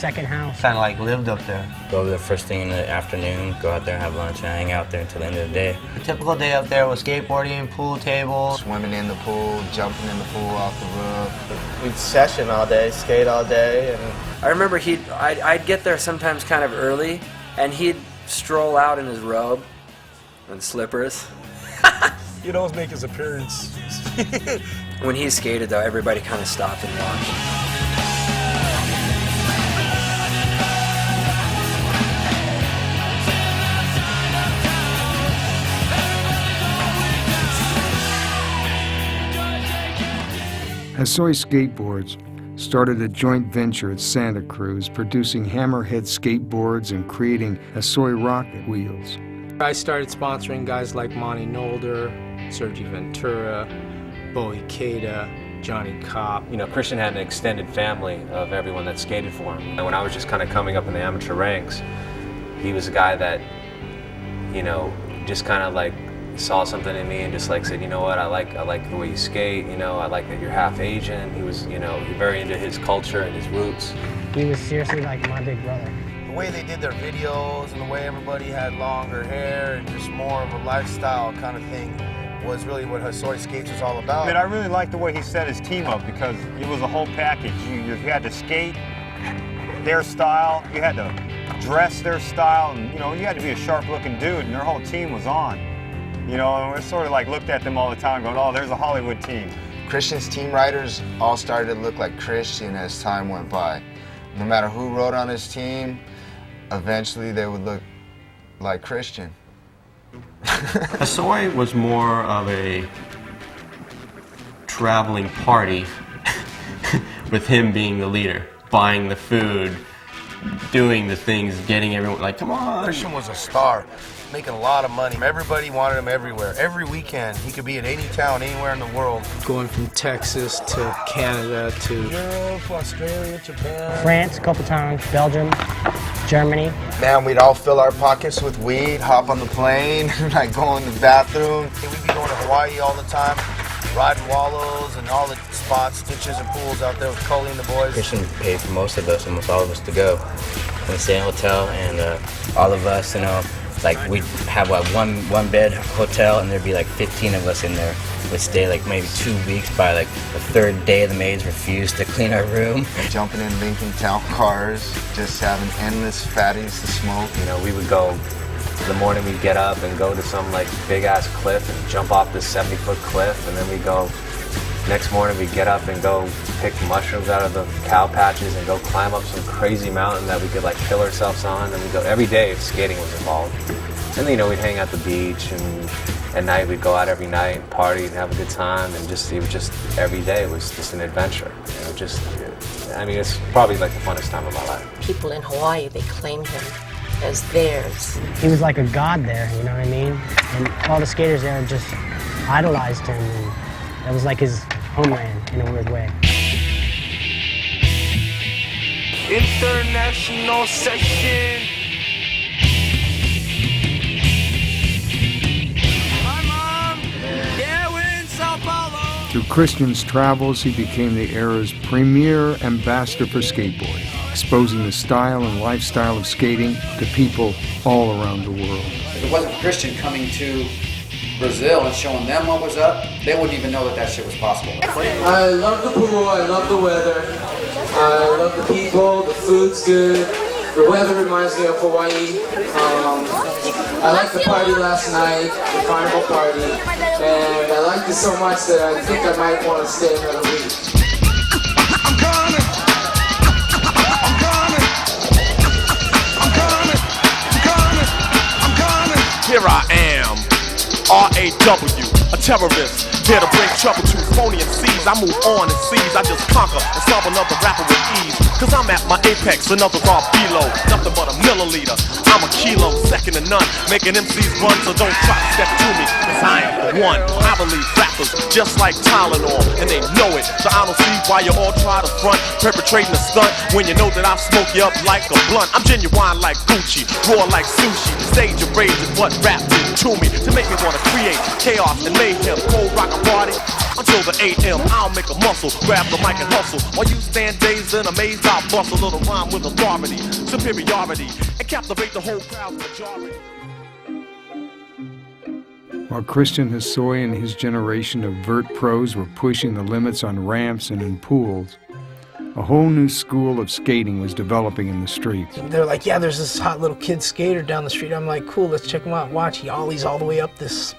second house. Kind of like lived up there. Go over there first thing in the afternoon, go out there, have lunch, and hang out there until the end of the day. A typical day up there was skateboarding, pool table, Swimming in the pool, jumping in the pool off the roof. we'd session all day, skate all day, and I remember I'd get there sometimes kind of early, and he'd stroll out in his robe and slippers. He'd always make his appearance. When he skated, though, everybody kind of stopped and watched. HOSOI Skateboards started a joint venture at Santa Cruz, producing hammerhead skateboards and creating HOSOI rocket wheels. I started sponsoring guys like Monty Nolder, Sergi Ventura, Bo Ikeda, Johnny Kopp. You know, Christian had an extended family of everyone that skated for him. And when I was just kind of coming up in the amateur ranks, he was a guy that, you know, just kind of like saw something in me and just like said, you know what, I like the way you skate, you know, I like that you're half Asian. He was, you know, very into his culture and his roots. He was seriously like my big brother. The way they did their videos and the way everybody had longer hair and just more of a lifestyle kind of thing was really what HOSOI Skates was all about. I mean, I really like the way he set his team up because it was a whole package. You had to skate their style, you had to dress their style, and you know, you had to be a sharp-looking dude, and their whole team was on. You know, and we sort of like looked at them all the time going, oh, there's a Hollywood team. Christian's team riders all started to look like Christian as time went by. No matter who rode on his team, eventually they would look like Christian. HOSOI was more of a traveling party with him being the leader, buying the food, doing the things, getting everyone like, come on. Christian was a star, making a lot of money. Everybody wanted him everywhere. Every weekend, he could be at any town, anywhere in the world. Going from Texas to Canada to Europe, Australia, Japan. France a couple times, Belgium, Germany. Man, we'd all fill our pockets with weed, hop on the plane, like go in the bathroom. We'd be going to Hawaii all the time, riding wallows and all the spots, ditches and pools out there with Coley and the boys. Christian paid for most of us, almost all of us, to go and stay in a hotel, and all of us, you know, like we'd have a one bed hotel, and there'd be like 15 of us in there. We'd stay like maybe 2 weeks. By like the third day, the maids refused to clean our room. Jumping in Lincoln Town cars, just having endless fatties to smoke. You know, we would go, in the morning we'd get up and go to some like big ass cliff and jump off this 70-foot cliff, and then we'd go, next morning we'd get up and go pick mushrooms out of the cow patches and go climb up some crazy mountain that we could like kill ourselves on, and we'd go, every day skating was involved. And you know, we'd hang out at the beach, and at night we'd go out every night and party and have a good time, and just, it was just, every day was just an adventure. You know, just, I mean, it's probably like the funnest time of my life. People in Hawaii, they claim him as theirs. He was like a god there, you know what I mean? And all the skaters there just idolized him, and that was like his homeland in a weird way. International session. Through Christian's travels, he became the era's premier ambassador for skateboarding, exposing the style and lifestyle of skating to people all around the world. If it wasn't Christian coming to Brazil and showing them what was up, they wouldn't even know that that shit was possible. I love the pool, I love the weather, I love the people, the food's good, the weather reminds me of Hawaii. I liked the party last night, the carnival party, and I liked it so much that I think I might want to stay another week. Here I am, R.A.W., a terrorist, here to bring trouble to phony MCs. I move on and seize, I just conquer and solve another rapper with ease. Cause I'm at my apex, another raw below, nothing but a milliliter. I'm a kilo, second to none, making MCs run, so don't try to step to me, cause I am the one. I believe rappers just like Tylenol, and they know it, so I don't see why you all try to front, perpetrating a stunt, when you know that I smoke you up like a blunt. I'm genuine like Gucci, raw like sushi, the stage of rage is what rap did to me, to make me wanna create chaos and mayhem, cold rock a party, until till the AM. I'll make a muscle, grab the mic and hustle. While you stand dazed and amazed, I'll bust a little rhyme with authority, superiority, and captivate the whole crowd's majority. While Christian HOSOI and his generation of vert pros were pushing the limits on ramps and in pools, a whole new school of skating was developing in the streets. They're like, yeah, there's this hot little kid skater down the street. I'm like, cool, let's check him out. Watch, he ollies all the way up this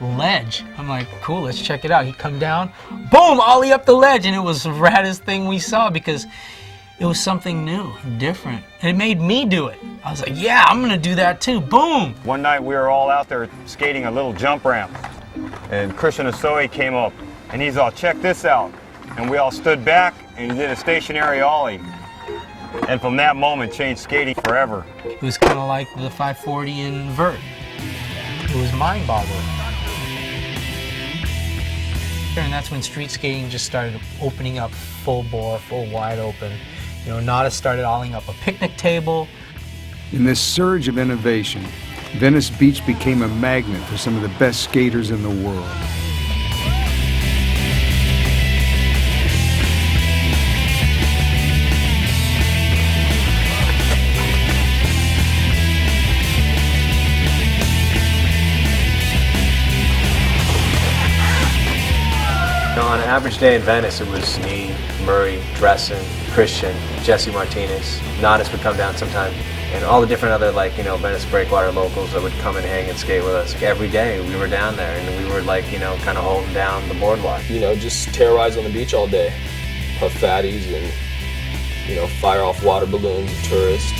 ledge. I'm like, cool, let's check it out. He come down, boom, ollie up the ledge, and it was the raddest thing we saw because it was something new, different. And it made me do it. I was like, yeah, I'm gonna do that too, boom. One night we were all out there skating a little jump ramp, and Christian HOSOI came up, and he's all, check this out. And we all stood back, and he did a stationary ollie. And from that moment, changed skating forever. It was kind of like the 540 in vert. It was mind-boggling. And that's when street skating just started opening up full bore, full wide open. You know, Nada started ollieing up a picnic table. In this surge of innovation, Venice Beach became a magnet for some of the best skaters in the world. On an average day in Venice, it was me, Murray, Dressen, Christian, Jesse Martinez. Nadas would come down sometime, and all the different other, Venice breakwater locals that would come and hang and skate with us. Every day we were down there, and we were kind of holding down the boardwalk. Just terrorize on the beach all day. Puff fatties and, fire off water balloons of tourists.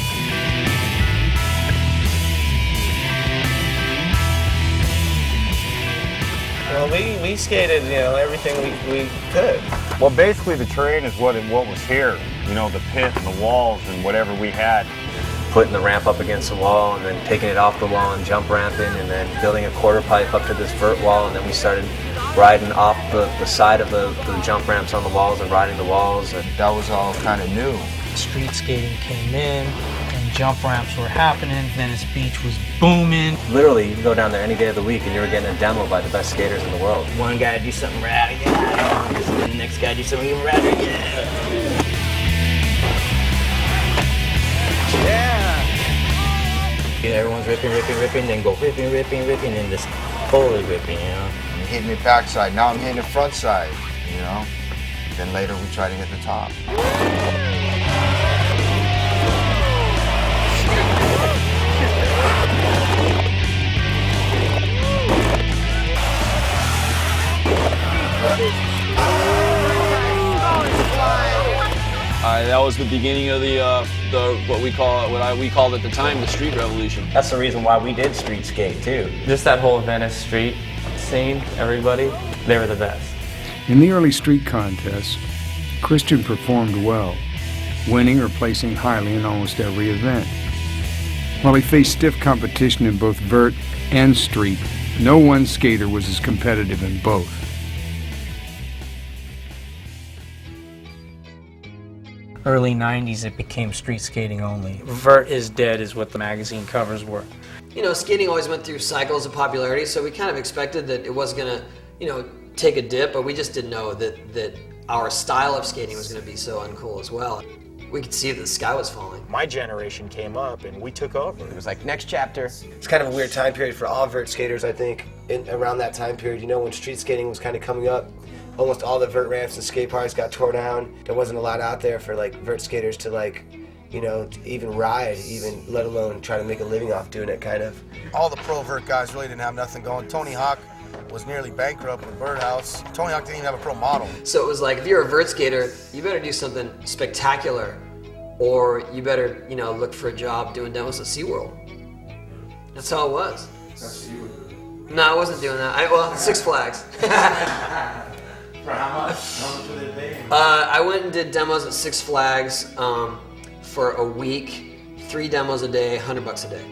Well, we skated, everything we could. Well, basically the terrain is what was here. The pit and the walls and whatever we had. Putting the ramp up against the wall and then taking it off the wall and jump ramping and then building a quarter pipe up to this vert wall, and then we started riding off the side of the jump ramps on the walls and riding the walls. And that was all kind of new. Street skating came in and jump ramps were happening. Venice Beach was booming. Literally, you can go down there any day of the week and you were getting a demo by the best skaters in the world. One guy do something rad, yeah. The next guy do something even radder, yeah. Everyone's ripping, then go ripping, and just totally ripping, You hit me backside, now I'm hitting the front side, Then later we try to hit the top. That was the beginning of what we called at the time the street revolution. That's the reason why we did street skate too. Just that whole Venice street scene, everybody, they were the best. In the early street contests, Christian performed well, winning or placing highly in almost every event. While he faced stiff competition in both vert and street, no one skater was as competitive in both. Early 90s, it became street skating only. Vert is dead is what the magazine covers were. Skating always went through cycles of popularity, so we kind of expected that it wasn't gonna, take a dip, but we just didn't know that our style of skating was gonna be so uncool as well. We could see that the sky was falling. My generation came up and we took over. It was like, next chapter. It's kind of a weird time period for all vert skaters, I think, around that time period, when street skating was kind of coming up. Almost all the vert ramps and skate parks got tore down. There wasn't a lot out there for vert skaters to to even ride, let alone try to make a living off doing it, kind of. All the pro vert guys really didn't have nothing going. Tony Hawk was nearly bankrupt with Birdhouse. Tony Hawk didn't even have a pro model. So it was like, if you're a vert skater, you better do something spectacular, or you better, look for a job doing demos at SeaWorld. That's how it was. No, I wasn't doing that. Six Flags. For how much? How much were they paying? I went and did demos at Six Flags for a week, 3 demos a day, $100 a day.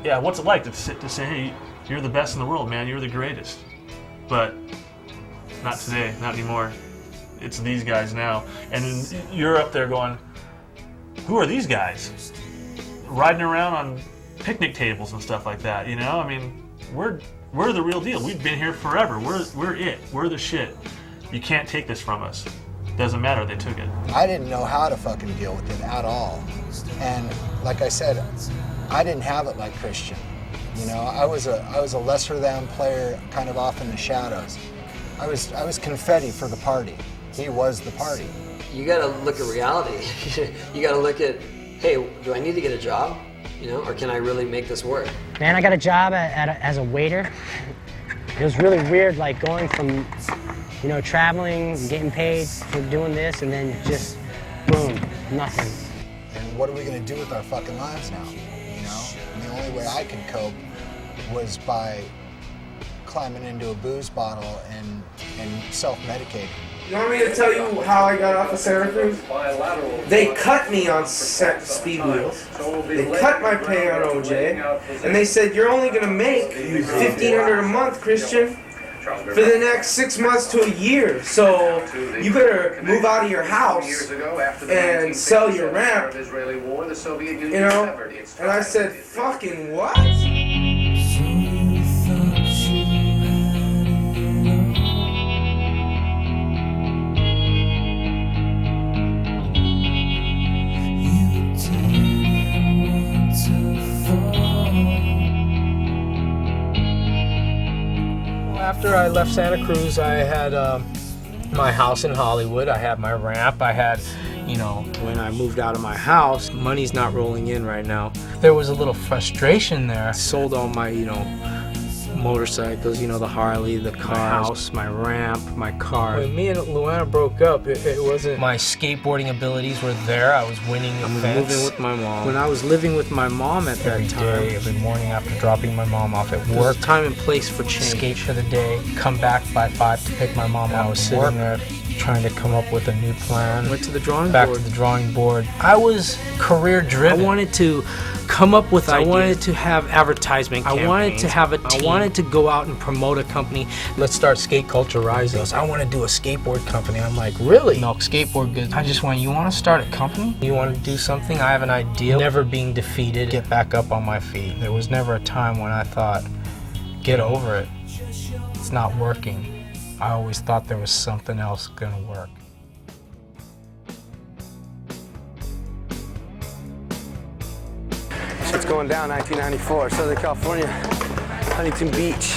Yeah, what's it like to say, hey, you're the best in the world, man, you're the greatest. But not today, not anymore. It's these guys now. And you're up there going, who are these guys? Riding around on picnic tables and stuff like that, I mean, we're We're the real deal. We've been here forever. We're it. We're the shit. You can't take this from us. Doesn't matter, they took it. I didn't know how to fucking deal with it at all. And like I said, I didn't have it like Christian. You know, I was a lesser than player, kind of off in the shadows. I was confetti for the party. He was the party. You gotta look at reality. You gotta look at, hey, do I need to get a job? You know, or can I really make this work? Man, I got a job as a waiter. It was really weird, like going from, you know, traveling, getting paid for doing this, and then just, boom, nothing. And what are we gonna do with our fucking lives now? You know, and the only way I could cope was by climbing into a booze bottle and self-medicating. You want me to tell you how I got off of Santa Cruz? They cut me on speed wheels. They cut my pay on OJ, and they said, you're only gonna make $1,500 a month, Christian, for the next 6 months to a year. So you better move out of your house and sell your ramp, you know? And I said, fucking what? After I left Santa Cruz, I had my house in Hollywood. I had my ramp. I had, you know, when I moved out of my house, money's not rolling in right now. There was a little frustration there. I sold all my, you know, motorcycles, you know, the Harley, the cars, my house, my ramp, my car. When me and Luana broke up, it wasn't my skateboarding abilities were there. I was winning events. I was moving with my mom. When I was living with my mom at that time, every morning after dropping my mom off at work, time and place for change. Skate for the day, come back by 5 to pick my mom up. I was sitting there trying to come up with a new plan. Went to the drawing board. Back to the drawing board. I was career driven. I wanted to come up with ideas. I wanted to have advertisement campaigns. I wanted to have a team. I wanted to go out and promote a company. Let's start Skate Culture Rising. I want to do a skateboard company. I'm like, really? No, skateboard goods. I just went, you want to start a company? You want to do something? I have an idea. Never being defeated, get back up on my feet. There was never a time when I thought, get over it. It's not working. I always thought there was something else gonna work. Shit's going down, 1994, Southern California, Huntington Beach.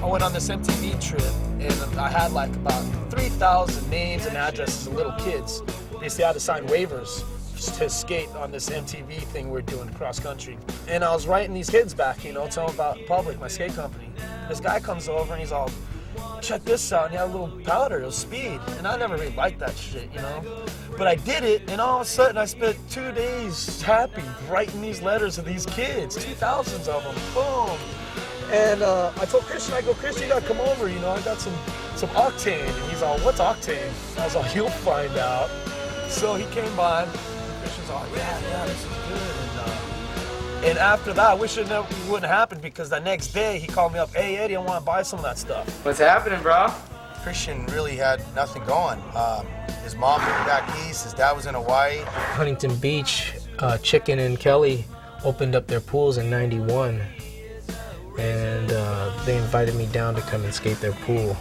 I went on this MTV trip and I had like about 3,000 names and addresses of little kids. Basically, I had to sign waivers to skate on this MTV thing we're doing cross country. And I was writing these kids back, you know, telling them about Public, my skate company. This guy comes over and he's all, check this out, and he had a little powder, it was speed. And I never really liked that shit, you know? But I did it, and all of a sudden I spent 2 days happy writing these letters to these kids, 2,000s of them, boom. And I told Christian, I go, Christian, you gotta come over, you know, I got some octane. And he's all, what's octane? I was like, you'll find out. So he came by, and Christian's all, yeah, this is good. And after that, I wish it wouldn't happen because the next day he called me up, hey Eddie, I want to buy some of that stuff. What's happening, bro? Christian really had nothing going. His mom moved back east, his dad was in Hawaii. Huntington Beach, Chicken and Kelly opened up their pools in '91. And they invited me down to come and skate their pool.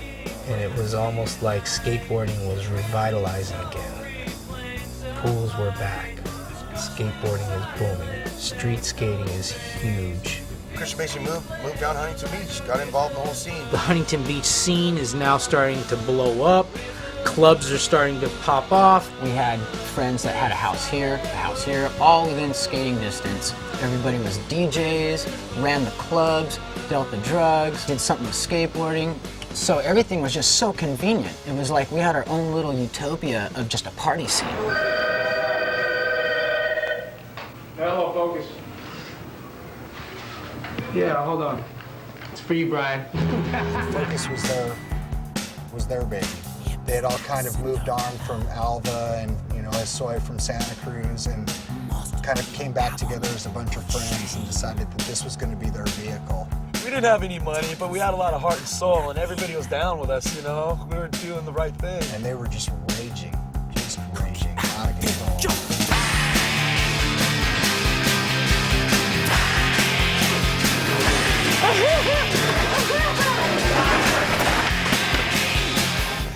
And it was almost like skateboarding was revitalizing again. Pools were back. Skateboarding is booming. Street skating is huge. Christian basically moved down Huntington Beach, got involved in the whole scene. The Huntington Beach scene is now starting to blow up. Clubs are starting to pop off. We had friends that had a house here, all within skating distance. Everybody was DJs, ran the clubs, dealt the drugs, did something with skateboarding. So everything was just so convenient. It was like we had our own little utopia of just a party scene. Hello, focus. Yeah, hold on. It's for you, Brian. Focus was their baby. They had all kind of moved on from Alva and, you know, HOSOI from Santa Cruz and kind of came back together as a bunch of friends and decided that this was going to be their vehicle. We didn't have any money, but we had a lot of heart and soul, and everybody was down with us, you know? We were doing the right thing. And they were just raging, out of control.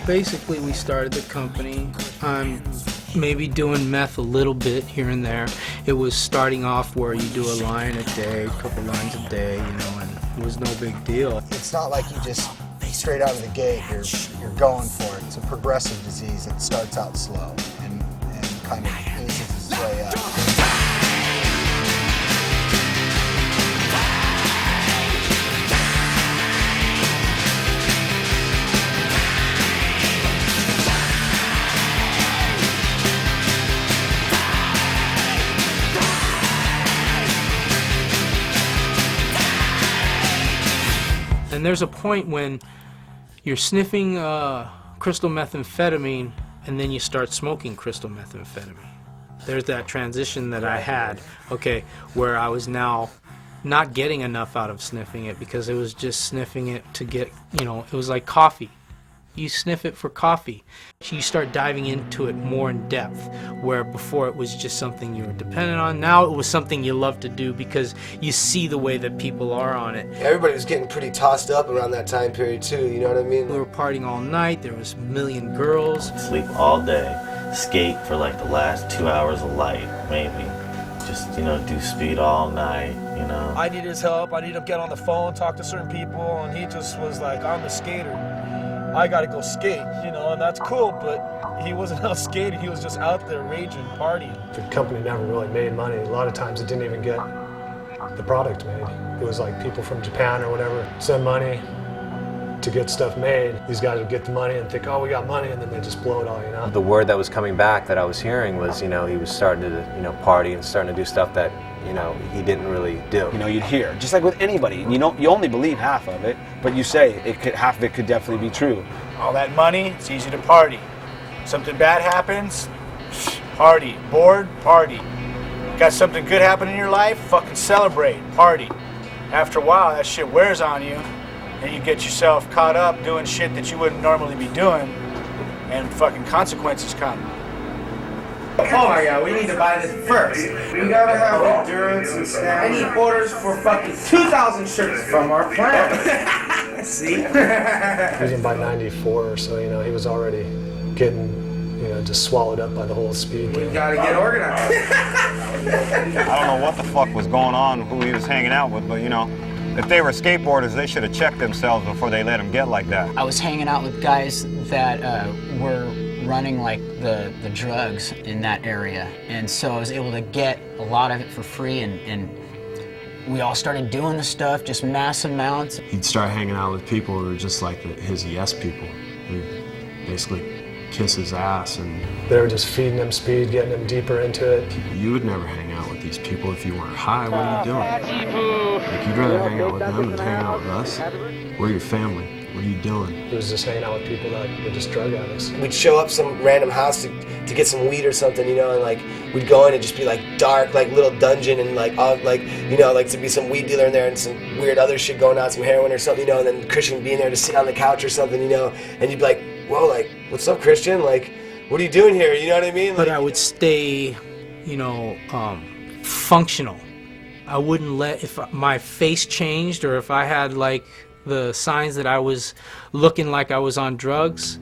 Basically, we started the company. I'm maybe doing meth a little bit here and there. It was starting off where you do a line a day, a couple lines a day, you know, and it was no big deal. It's not like you just straight out of the gate, you're going for it. It's a progressive disease. It starts out slow and kind of eases its way up. And there's a point when you're sniffing crystal methamphetamine and then you start smoking crystal methamphetamine. There's that transition that I had, okay, where I was now not getting enough out of sniffing it because it was just sniffing it to get, you know, it was like coffee. You sniff it for coffee. You start diving into it more in depth, where before it was just something you were dependent on. Now it was something you love to do because you see the way that people are on it. Everybody was getting pretty tossed up around that time period too, you know what I mean? We were partying all night, there was a million girls. Sleep all day, skate for like the last 2 hours of light, maybe. Just, you know, do speed all night, you know. I needed his help. I needed to get on the phone, talk to certain people, and he just was like, I'm the skater. I gotta go skate, you know, and that's cool, but he wasn't out skating, he was just out there raging, partying. The company never really made money. A lot of times it didn't even get the product made. It was like people from Japan or whatever send money to get stuff made. These guys would get the money and think, oh, we got money, and then they just blow it all, you know? The word that was coming back that I was hearing was, you know, he was starting to, you know, party and starting to do stuff that, you know, he didn't really do. You know, you'd hear, just like with anybody, you only believe half of it, but you say half of it could definitely be true. All that money, it's easy to party. Something bad happens, party. Bored, party. Got something good happen in your life, fucking celebrate, party. After a while, that shit wears on you, and you get yourself caught up doing shit that you wouldn't normally be doing, and fucking consequences come. Oh my god, we need to buy this first. We gotta have endurance and stamina. I need orders for fucking 2,000 shirts from our plant. See? He was in by 94 or so, you know, he was already getting, you know, just swallowed up by the whole speed game. We gotta get organized. I don't know what the fuck was going on, who he was hanging out with, but you know, if they were skateboarders, they should have checked themselves before they let him get like that. I was hanging out with guys that were running like the drugs in that area, and so I was able to get a lot of it for free, and we all started doing the stuff, just mass amounts. He'd start hanging out with people who were just like his yes people, who basically kiss his ass, and they were just feeding him speed, getting him deeper into it. You would never hang out with these people if you weren't high. What are you doing? Like, you'd rather hang out with them than hang out with us. We're your family. What are you doing? He was just hanging out with people that were just drug addicts. We'd show up some random house to get some weed or something, you know, and like we'd go in and just be like dark, like little dungeon, and like all, like, you know, like to be some weed dealer in there and some weird other shit going on, some heroin or something, you know, and then Christian being there to sit on the couch or something, you know, and you'd be like, whoa, like, what's up, Christian? Like, what are you doing here? You know what I mean? But I would stay, you know, functional. I wouldn't let, if my face changed or if I had like the signs that I was looking like I was on drugs,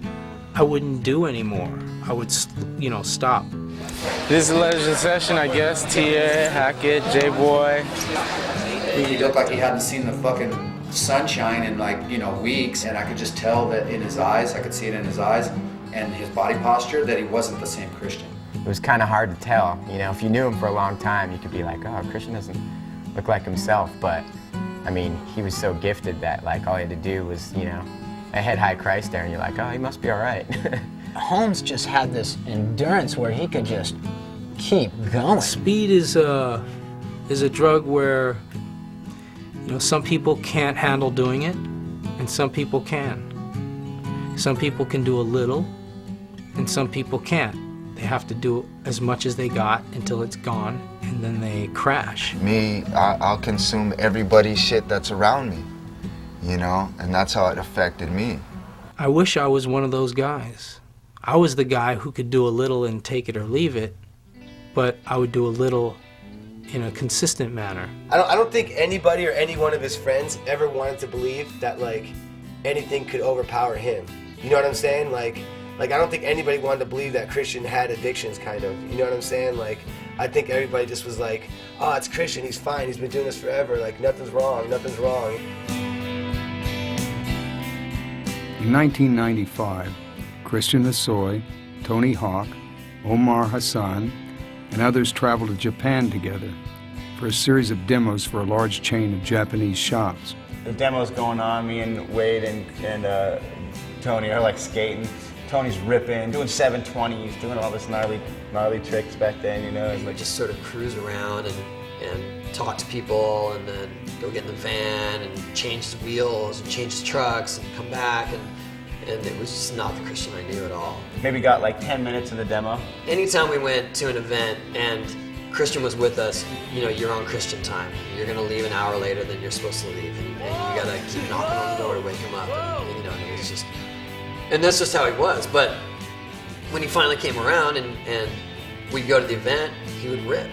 I wouldn't do anymore. I would, you know, stop. This is Legend Session, I guess. TA, Hackett, J-Boy. He looked like he hadn't seen the fucking sunshine in like, you know, weeks, and I could just tell that in his eyes, I could see it in his eyes and his body posture, that he wasn't the same Christian. It was kind of hard to tell, you know, if you knew him for a long time, you could be like, oh, Christian doesn't look like himself, but I mean, he was so gifted that like all he had to do was, you know, a head high Christ there, and you're like, oh, he must be all right. Holmes just had this endurance where he could just keep going. Speed is a drug where, you know, some people can't handle doing it, and some people can. Some people can do a little, and some people can't. They have to do as much as they got until it's gone, and then they crash. Me, I'll consume everybody's shit that's around me, you know, and that's how it affected me. I wish I was one of those guys. I was the guy who could do a little and take it or leave it, but I would do a little in a consistent manner. I don't think anybody or any one of his friends ever wanted to believe that like anything could overpower him. You know what I'm saying? Like I don't think anybody wanted to believe that Christian had addictions, kind of. You know what I'm saying? Like, I think everybody just was like, oh, it's Christian, he's fine, he's been doing this forever, like nothing's wrong, nothing's wrong. In 1995, Christian HOSOI, Tony Hawk, Omar Hassan, and others traveled to Japan together for a series of demos for a large chain of Japanese shops. The demo's going on, me and Wade and Tony are like skating. Tony's ripping, doing 720s, doing all this gnarly tricks back then, you know. And we just sort of cruise around and talk to people, and then go get in the van and change the wheels and change the trucks and come back, and it was just not the Christian I knew at all. Maybe got like 10 minutes in the demo. Anytime we went to an event and Christian was with us, you know, you're on Christian time. You're gonna leave an hour later than you're supposed to leave, and you gotta keep knocking on the door to wake him up, and you know, it was just. And that's just how he was. But when he finally came around and we'd go to the event, he would rip.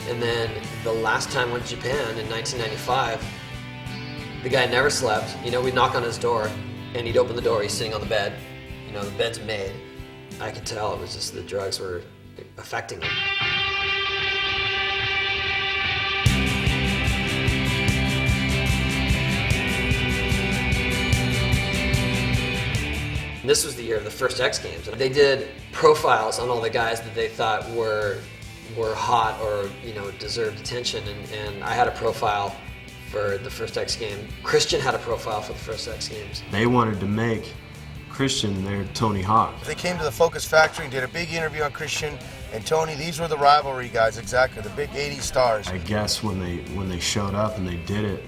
And then the last time I went to Japan in 1995, the guy never slept. You know, we'd knock on his door and he'd open the door, he's sitting on the bed. You know, the bed's made. I could tell it was just the drugs were affecting him. This was the year of the first X Games. They did profiles on all the guys that they thought were hot or, you know, deserved attention, and I had a profile for the first X Game. Christian had a profile for the first X Games. They wanted to make Christian their Tony Hawk. They came to the Focus Factory and did a big interview on Christian and Tony. These were the rivalry guys, exactly, the big 80s stars. I guess when they showed up and they did it,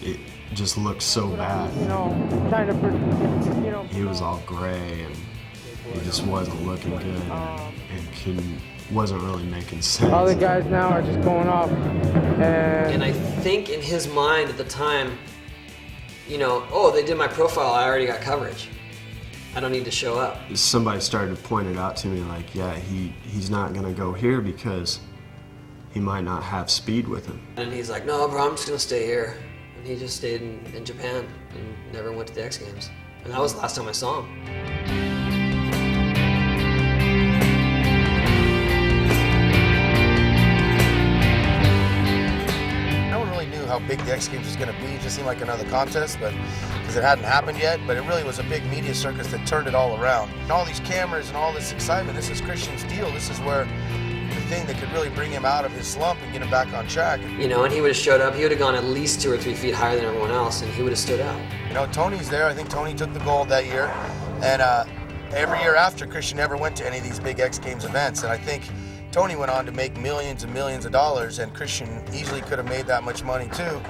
it just looked so bad. You know, trying to, you know. He was all gray and he just wasn't looking good and wasn't really making sense. All the guys now are just going off. And I think in his mind at the time, you know, oh, they did my profile, I already got coverage. I don't need to show up. Somebody started to point it out to me like, yeah, he's not gonna go here because he might not have speed with him. And he's like, no, bro, I'm just gonna stay here. And he just stayed in Japan and never went to the X Games. And that was the last time I saw him. No one really knew how big the X Games was going to be. It just seemed like another contest, but because it hadn't happened yet. But it really was a big media circus that turned it all around. And all these cameras and all this excitement, this is Christian's deal. This is where the thing that could really bring him out of his slump and get him back on track. You know, and he would have showed up, he would have gone at least 2 or 3 feet higher than everyone else, and he would have stood out. You know, Tony's there. I think Tony took the gold that year. And every year after, Christian never went to any of these big X Games events. And I think Tony went on to make millions and millions of dollars, and Christian easily could have made that much money too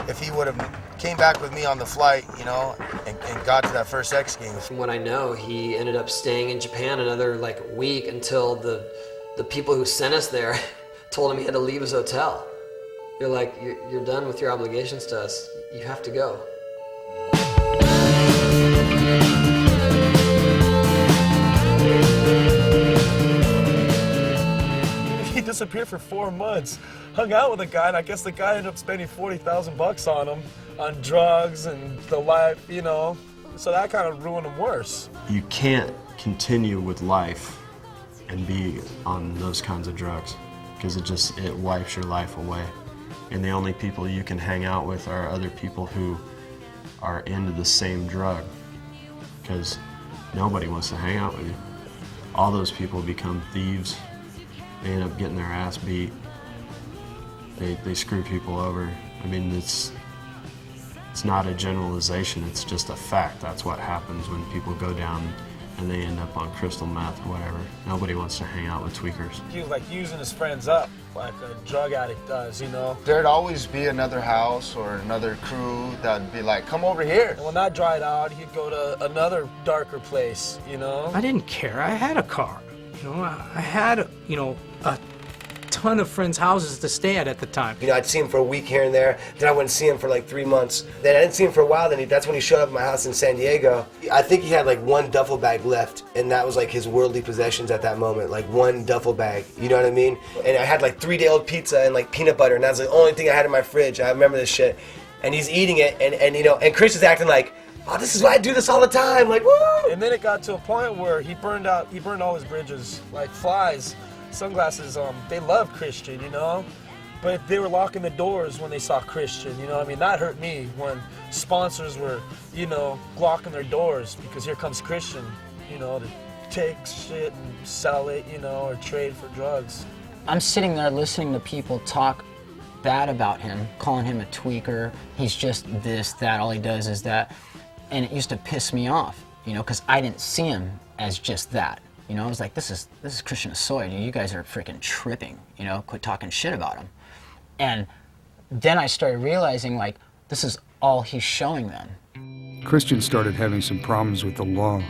if he would have came back with me on the flight, you know, and got to that first X Games. From what I know, he ended up staying in Japan another like week until the people who sent us there told him he had to leave his hotel. They're like, you're done with your obligations to us. You have to go. He disappeared for 4 months, hung out with a guy, and I guess the guy ended up spending $40,000 on him, on drugs and the life, you know. So that kind of ruined him worse. You can't continue with life and be on those kinds of drugs because it wipes your life away. And the only people you can hang out with are other people who are into the same drug because nobody wants to hang out with you. All those people become thieves. They end up getting their ass beat. They screw people over. I mean, it's not a generalization, it's just a fact. That's what happens when people go down and they end up on crystal meth or whatever. Nobody wants to hang out with tweakers. He was like using his friends up, like a drug addict does, you know? There'd always be another house or another crew that'd be like, come over here. And when that dried out, he'd go to another darker place, you know? I didn't care. I had a car. You know, I had, you know, a ton of friends' houses to stay at the time. You know, I'd see him for a week here and there, then I wouldn't see him for like 3 months. Then I didn't see him for a while, that's when he showed up at my house in San Diego. I think he had like one duffel bag left, and that was like his worldly possessions at that moment, like one duffel bag, you know what I mean? And I had like 3-day-old pizza and like peanut butter, and that was the only thing I had in my fridge. I remember this shit. And he's eating it, and you know, and Chris is acting like, oh, this is why I do this all the time, like, woo! And then it got to a point where he burned all his bridges, like flies. Sunglasses, they love Christian, you know? But they were locking the doors when they saw Christian, you know? I mean, that hurt me when sponsors were, you know, locking their doors because here comes Christian, you know, to take shit and sell it, you know, or trade for drugs. I'm sitting there listening to people talk bad about him, calling him a tweaker. He's just this, that, all he does is that. And it used to piss me off, you know, because I didn't see him as just that. You know, I was like, this is Christian HOSOI, dude. You guys are freaking tripping, you know, quit talking shit about him. And then I started realizing, like, this is all he's showing them. Christian started having some problems with the law,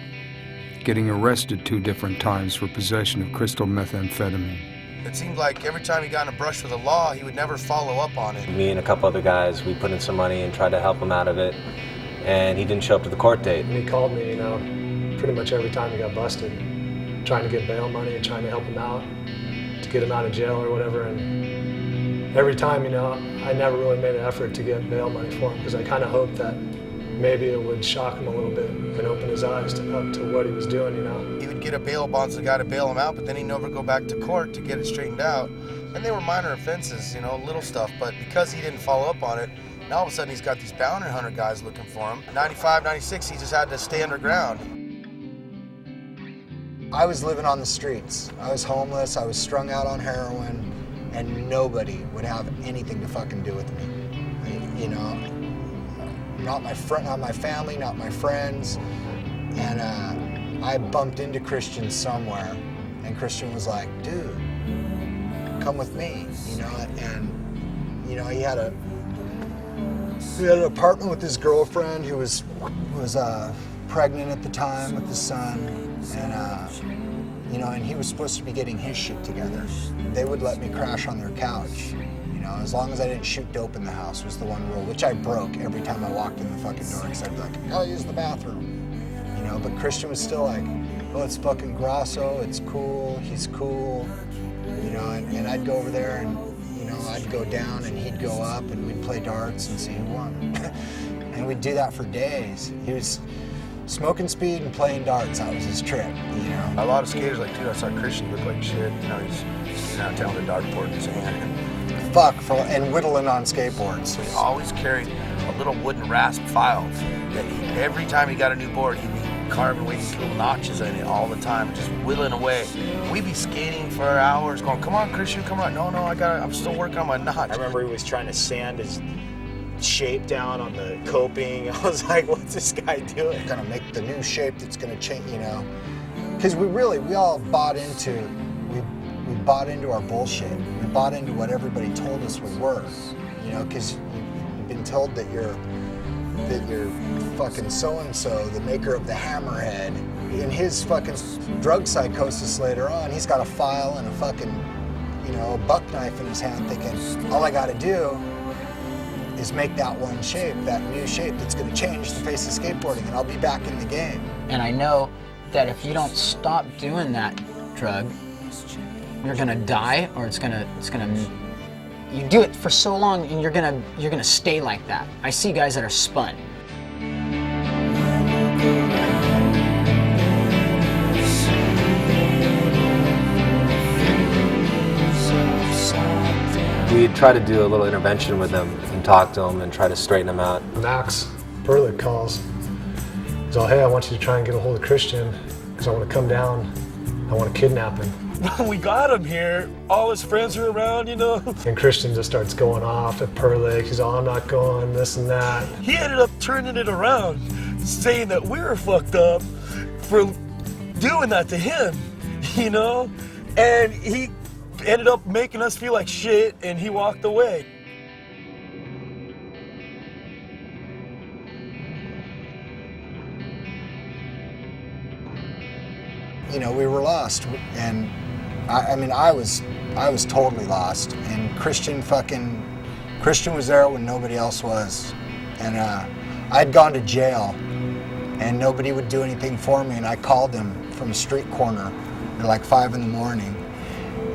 getting arrested 2 different times for possession of crystal methamphetamine. It seemed like every time he got in a brush with the law, he would never follow up on it. Me and a couple other guys, we put in some money and tried to help him out of it, and he didn't show up to the court date. And he called me, you know, pretty much every time he got busted, trying to get bail money and trying to help him out, to get him out of jail or whatever. And every time, you know, I never really made an effort to get bail money for him because I kind of hoped that maybe it would shock him a little bit and open his eyes to what he was doing, you know. He would get a bail bond, so the guy to bail him out, but then he'd never go back to court to get it straightened out. And they were minor offenses, you know, little stuff, but because he didn't follow up on it, now all of a sudden he's got these bounty hunter guys looking for him. 95, 96, he just had to stay underground. I was living on the streets. I was homeless, I was strung out on heroin, and nobody would have anything to fucking do with me. You know, not my family, not my friends. And I bumped into Christian somewhere, and Christian was like, dude, come with me, you know, and you know, he had an apartment with his girlfriend who was pregnant at the time with his son, and you know, and he was supposed to be getting his shit together. They would let me crash on their couch, you know, as long as I didn't shoot dope in the house was the one rule, which I broke every time I walked in the fucking door, because I'd be like, I'll use the bathroom, you know, but Christian was still like, oh, it's fucking Grasso, it's cool, he's cool, you know, and I'd go over there and, you know, I'd go down and he'd go up and we'd play darts and see who won. And we'd do that for days. He was smoking speed and playing darts, that was his trip, you know. A lot of skaters like, dude, I saw Christian look like shit. You know, he's out down the dartboard in his hand. And whittling on skateboards. He always carried a little wooden rasp file that every time he got a new board, he'd be carving away these little notches in it all the time, just whittling away. We'd be skating for hours going, come on, Christian, come on. No, I'm still working on my notch. I remember he was trying to sand his shape down on the coping. I was like, what's this guy doing? Gonna make the new shape that's gonna change, you know. Because we all bought into, we bought into our bullshit. We bought into what everybody told us would work, you know, because you've been told that you're fucking so-and-so, the maker of the hammerhead. In his fucking drug psychosis later on, he's got a file and a fucking, you know, a buck knife in his hand thinking, all I gotta do is make that one shape, that new shape that's gonna change the face of skateboarding, and I'll be back in the game. And I know that if you don't stop doing that drug, you're gonna die, or it's gonna, you do it for so long and you're gonna stay like that. I see guys that are spun. We try to do a little intervention with them and talk to them and try to straighten them out. Max Perlick calls. He's all, hey, I want you to try and get a hold of Christian because I want to come down. I want to kidnap him. We got him here. All his friends are around, you know. And Christian just starts going off at Perlick. He's all, I'm not going, this and that. He ended up turning it around, saying that we were fucked up for doing that to him, you know? And he ended up making us feel like shit, and he walked away. You know, we were lost, and I mean, I was totally lost, and Christian was there when nobody else was, and I'd gone to jail, and nobody would do anything for me, and I called him from a street corner at like 5 in the morning,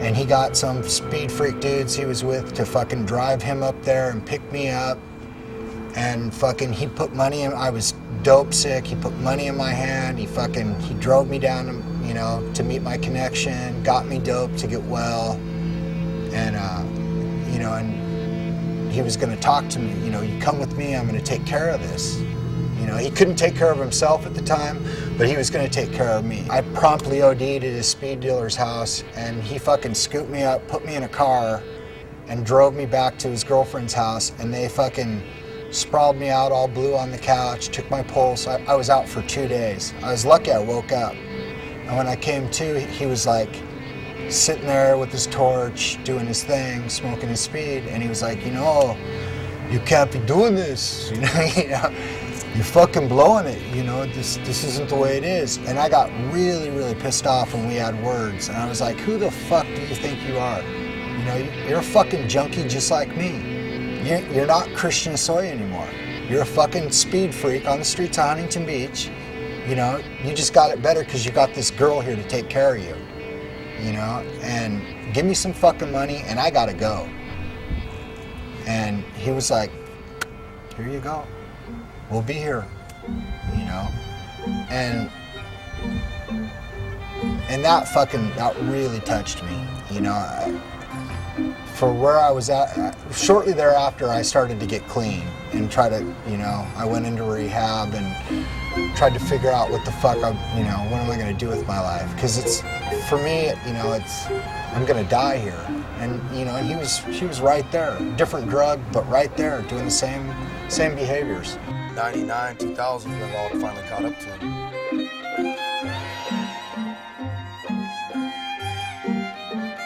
and he got some speed freak dudes he was with to fucking drive him up there and pick me up, and fucking he put money in. I was dope sick. He put money in my hand. He drove me down to, to meet my connection, got me dope to get well, and and he was going to talk to me. You come with me. I'm going to take care of this. He couldn't take care of himself at the time, but he was going to take care of me. I promptly OD'd at his speed dealer's house, and he fucking scooped me up, put me in a car, and drove me back to his girlfriend's house, and they fucking sprawled me out all blue on the couch, took my pulse. I was out for 2 days. I was lucky I woke up. And when I came to, he was like sitting there with his torch, doing his thing, smoking his speed, and he was like, you can't be doing this, you're fucking blowing it, this isn't the way it is. And I got really, really pissed off when we had words, and I was like, who the fuck do you think you are? You're a fucking junkie just like me. You're not Christian HOSOI anymore. You're a fucking speed freak on the streets of Huntington Beach. You just got it better because you got this girl here to take care of you. And give me some fucking money and I gotta go. And he was like, here you go. We'll be here. And that really touched me. For where I was at, shortly thereafter, I started to get clean and try to, I went into rehab and tried to figure out what the fuck what am I going to do with my life? Because for me, I'm going to die here. And, and he was right there, different drug, but right there, doing the same behaviors. 99, 2000, when it all finally caught up to him.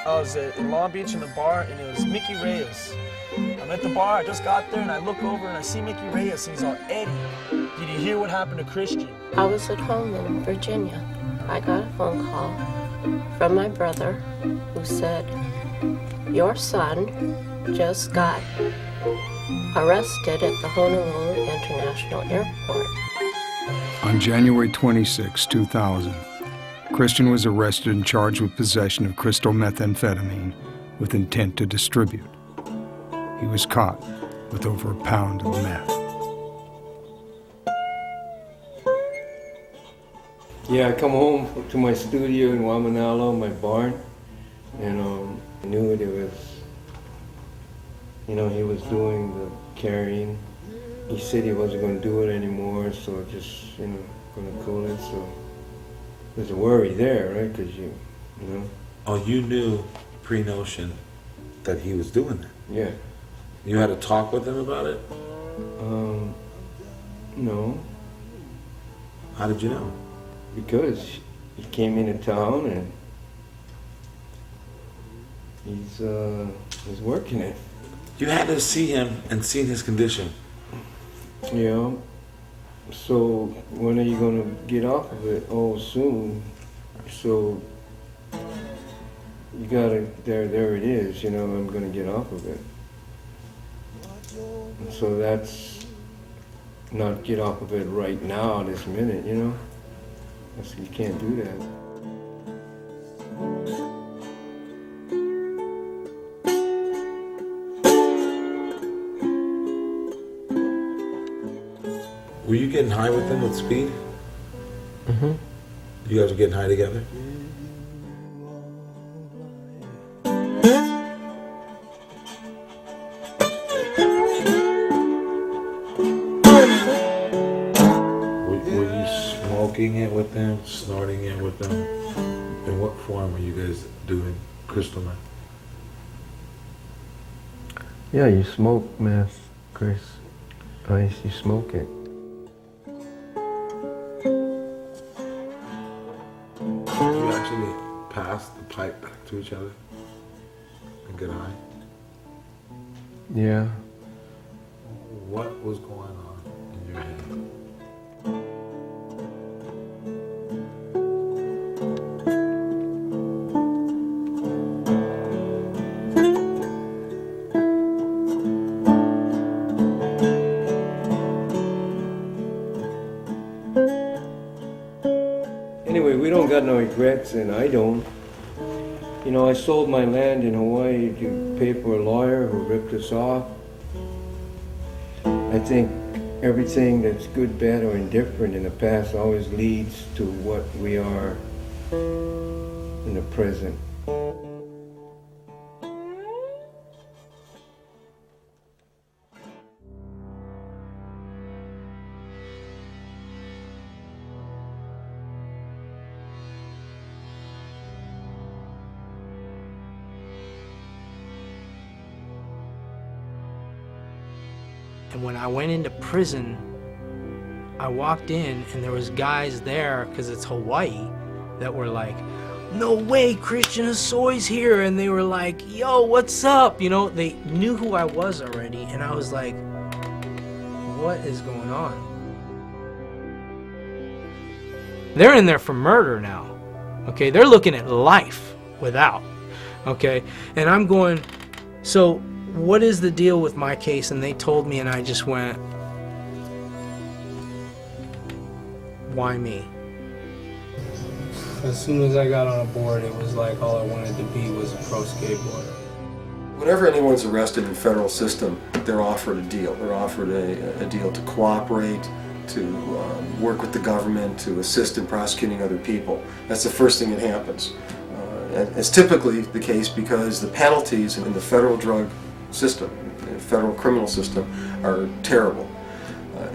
I was in Long Beach in the bar, and it was Mickey Reyes. I'm at the bar, I just got there, and I look over and I see Mickey Reyes, and he's all, Eddie, did you hear what happened to Christian? I was at home in Virginia. I got a phone call from my brother who said, your son just got arrested at the Honolulu International Airport. On January 26, 2000, Christian was arrested and charged with possession of crystal methamphetamine with intent to distribute. He was caught with over a pound of meth. Yeah, I come home to my studio in Wamanalo, my barn, and I knew it was, he was doing the carrying. He said he wasn't going to do it anymore, so just, going to cool it, so there's a worry there, right, because you know. Oh, you knew pre-notion that he was doing that? Yeah. You had a talk with him about it? No. How did you know? Because he came into town and he's working it. You had to see him and see his condition. Yeah. So when are you gonna get off of it? Oh, soon. So you gotta, there it is, I'm gonna get off of it. And so that's not get off of it right now, this minute, That's, you can't do that. Were you getting high with him with speed? Mm-hmm. You guys were getting high together? Were you smoking it with them, snorting it with them? In what form were you guys doing crystal meth? Yeah, you smoke meth, Chris. You smoke it. You actually pass the pipe back to each other and get high? Yeah. What was going on in your head? Anyway, we don't got no regrets, and I don't. You know, I sold my land in Hawaii to pay for a lawyer who ripped us off. I think everything that's good, bad, or indifferent in the past always leads to what we are in the present. And when I went into prison, I walked in and there was guys there, because it's Hawaii, that were like, "No way, Christian HOSOI's here." And they were like, "Yo, what's up?" You know, they knew who I was already. And I was like, what is going on? They're in there for murder now. Okay, they're looking at life without. Okay, and I'm going, so what is the deal with my case? And they told me, and I just went, why me? As soon as I got on a board, it was like all I wanted to be was a pro skateboarder. Whenever anyone's arrested in the federal system, they're offered a deal. They're offered a deal to cooperate, to work with the government, to assist in prosecuting other people. That's the first thing that happens. And it's typically the case because the penalties in the federal drug system, the federal criminal system, are terrible.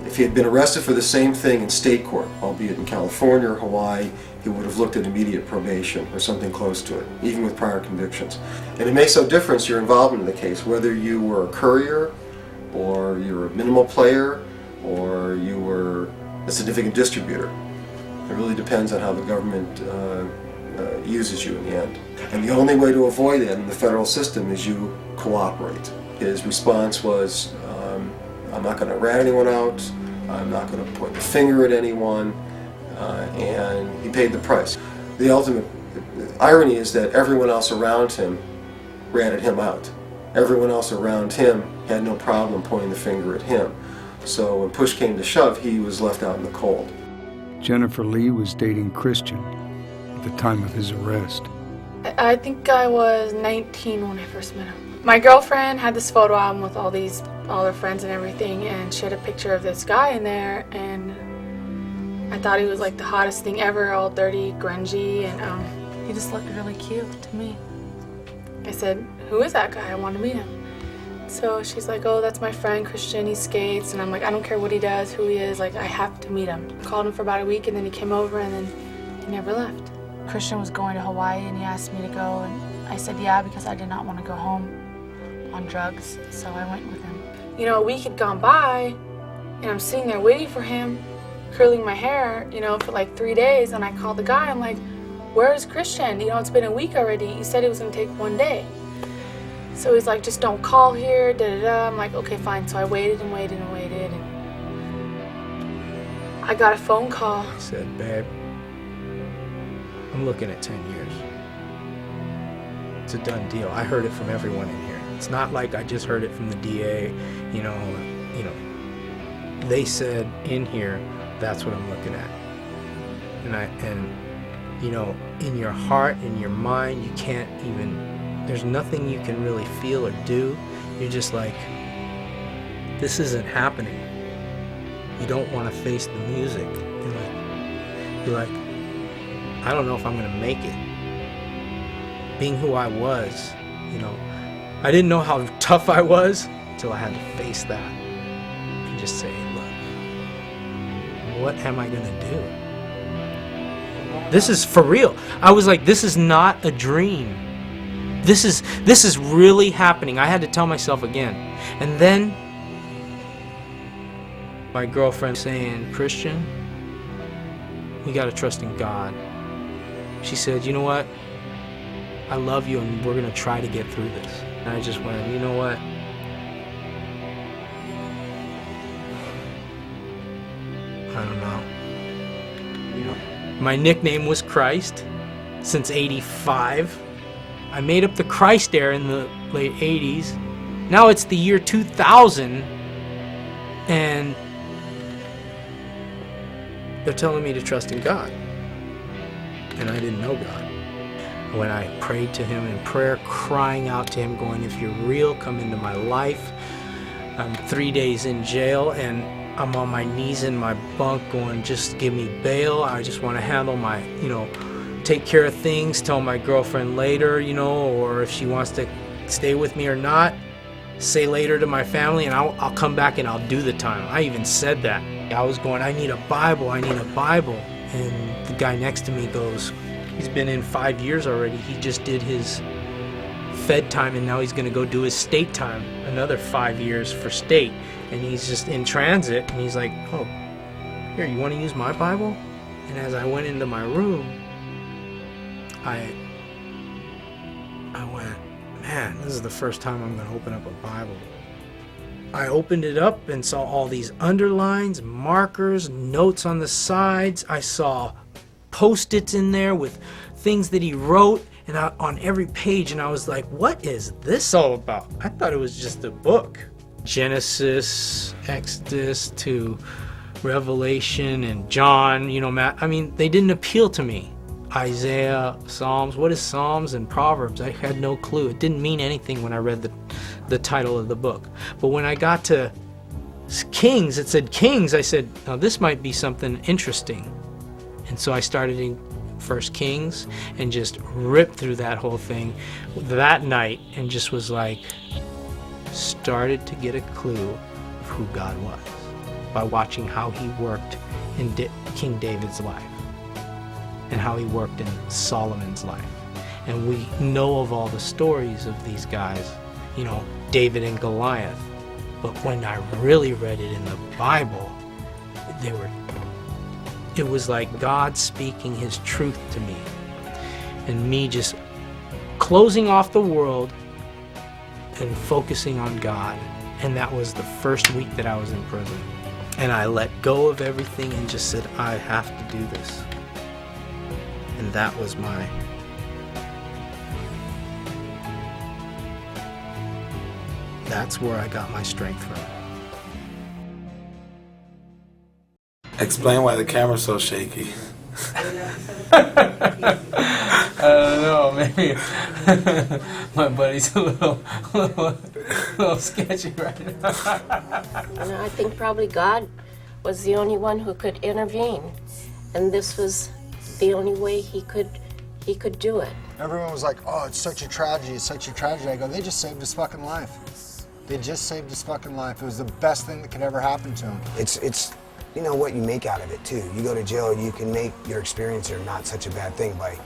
If he had been arrested for the same thing in state court, albeit in California or Hawaii, he would have looked at immediate probation or something close to it, even with prior convictions. And it makes no difference your involvement in the case, whether you were a courier, or you were a minimal player, or you were a significant distributor. It really depends on how the government uses you in the end. And the only way to avoid that in the federal system is you cooperate. His response was, I'm not going to rat anyone out, I'm not going to point the finger at anyone, and he paid the price. The ultimate irony is that everyone else around him ratted him out. Everyone else around him had no problem pointing the finger at him. So when push came to shove, he was left out in the cold. Jennifer Lee was dating Christian at the time of his arrest. I think I was 19 when I first met him. My girlfriend had this photo album with all their friends and everything, and she had a picture of this guy in there, and I thought he was like the hottest thing ever, all dirty, grungy, and he just looked really cute to me. I said, "Who is that guy? I want to meet him." So she's like, "Oh, that's my friend Christian, he skates." And I'm like, "I don't care what he does, who he is, like, I have to meet him." I called him for about a week, and then he came over, and then he never left. Christian was going to Hawaii, and he asked me to go, and I said yeah, because I did not want to go home on drugs, so I went with him. You know, a week had gone by, and I'm sitting there waiting for him, curling my hair, you know, for like 3 days, and I called the guy, I'm like, "Where is Christian? You know, it's been a week already. You said it was going to take 1 day." So he's like, "Just don't call here, da-da-da." I'm like, "Okay, fine." So I waited and waited and waited, and I got a phone call. He said, "Babe, I'm looking at 10 years. It's a done deal." I heard it from everyone in here. It's not like I just heard it from the DA, you know, they said in here, that's what I'm looking at. And you know, in your heart, in your mind, you can't even, there's nothing you can really feel or do. You're just like, this isn't happening. You don't want to face the music. You're like, I don't know if I'm going to make it. Being who I was, you know, I didn't know how tough I was until I had to face that and just say, look, what am I going to do? This is for real. I was like, this is not a dream. This is really happening. I had to tell myself again. And then my girlfriend saying, "Christian, you got to trust in God." She said, "You know what? I love you, and we're going to try to get through this." And I just went, you know what? I don't know. You know, my nickname was Christ since '85. I made up the Christ era in the late '80s. Now it's the year 2000, and They're telling me to trust in God. And I didn't know God. When I prayed to him in prayer, crying out to him, going, if you're real, come into my life. I'm 3 days in jail, and I'm on my knees in my bunk going, just give me bail. I just want to handle my, take care of things, tell my girlfriend later, or if she wants to stay with me or not, say later to my family, and I'll come back and I'll do the time. I even said that. I was going, I need a Bible, I need a Bible. And the guy next to me goes, he's been in 5 years already. He just did his Fed time, and now he's going to go do his state time, another 5 years for state. And he's just in transit, and he's like, oh, here, you want to use my Bible? And as I went into my room, I went, man, this is the first time I'm going to open up a Bible. I opened it up and saw all these underlines, markers, notes on the sides. I saw Post-its in there with things that he wrote and on every page, and I was like, what is this all about? I thought it was just a book. Genesis, Exodus to Revelation and John, Matt. I mean, they didn't appeal to me. Isaiah, Psalms, what is Psalms and Proverbs? I had no clue. It didn't mean anything when I read the title of the book. But when I got to Kings, it said Kings. I said, now this might be something interesting. And so I started in 1 Kings and just ripped through that whole thing that night and just was like, started to get a clue of who God was by watching how he worked in King David's life and how he worked in Solomon's life. And we know of all the stories of these guys, David and Goliath. But when I really read it in the Bible, it was like God speaking his truth to me and me just closing off the world and focusing on God. And that was the first week that I was in prison. And I let go of everything and just said, I have to do this. And that was that's where I got my strength from. Explain why the camera's so shaky. I don't know, maybe my buddy's a little sketchy right now. I think probably God was the only one who could intervene, and this was the only way he could do it. Everyone was like, oh, it's such a tragedy, it's such a tragedy. I go, they just saved his fucking life. They just saved his fucking life. It was the best thing that could ever happen to him. It's what you make out of it too. You go to jail, you can make your experience here not such a bad thing by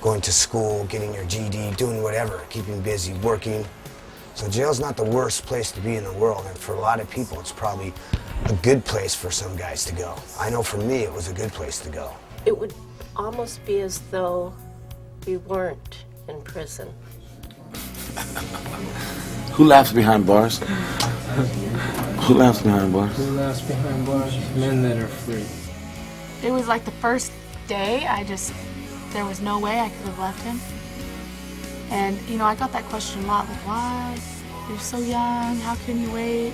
going to school, getting your GED, doing whatever, keeping busy, working. So jail's not the worst place to be in the world, and for a lot of people it's probably a good place for some guys to go. I know for me it was a good place to go. It would almost be as though we weren't in prison. Who laughs behind bars? Who laughs behind bars? Who laughs behind bars? Men that are free. It was like the first day, there was no way I could have left him. And, I got that question a lot, like, why? You're so young, how can you wait?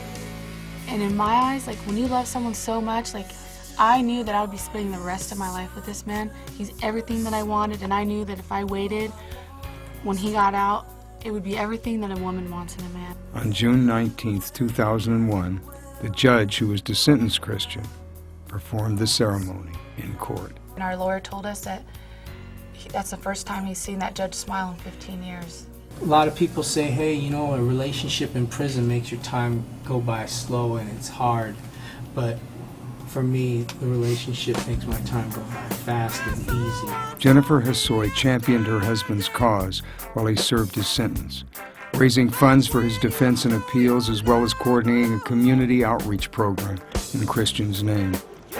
And in my eyes, like, when you love someone so much, like, I knew that I would be spending the rest of my life with this man. He's everything that I wanted, and I knew that if I waited, when he got out, it would be everything that a woman wants in a man. On June 19, 2001, the judge who was to sentence Christian performed the ceremony in court. And our lawyer told us that that's the first time he's seen that judge smile in 15 years. A lot of people say, hey, a relationship in prison makes your time go by slow and it's hard. But for me, the relationship makes my time go by fast and easy. Jennifer HOSOI championed her husband's cause while he served his sentence, raising funds for his defense and appeals, as well as coordinating a community outreach program in Christian's name.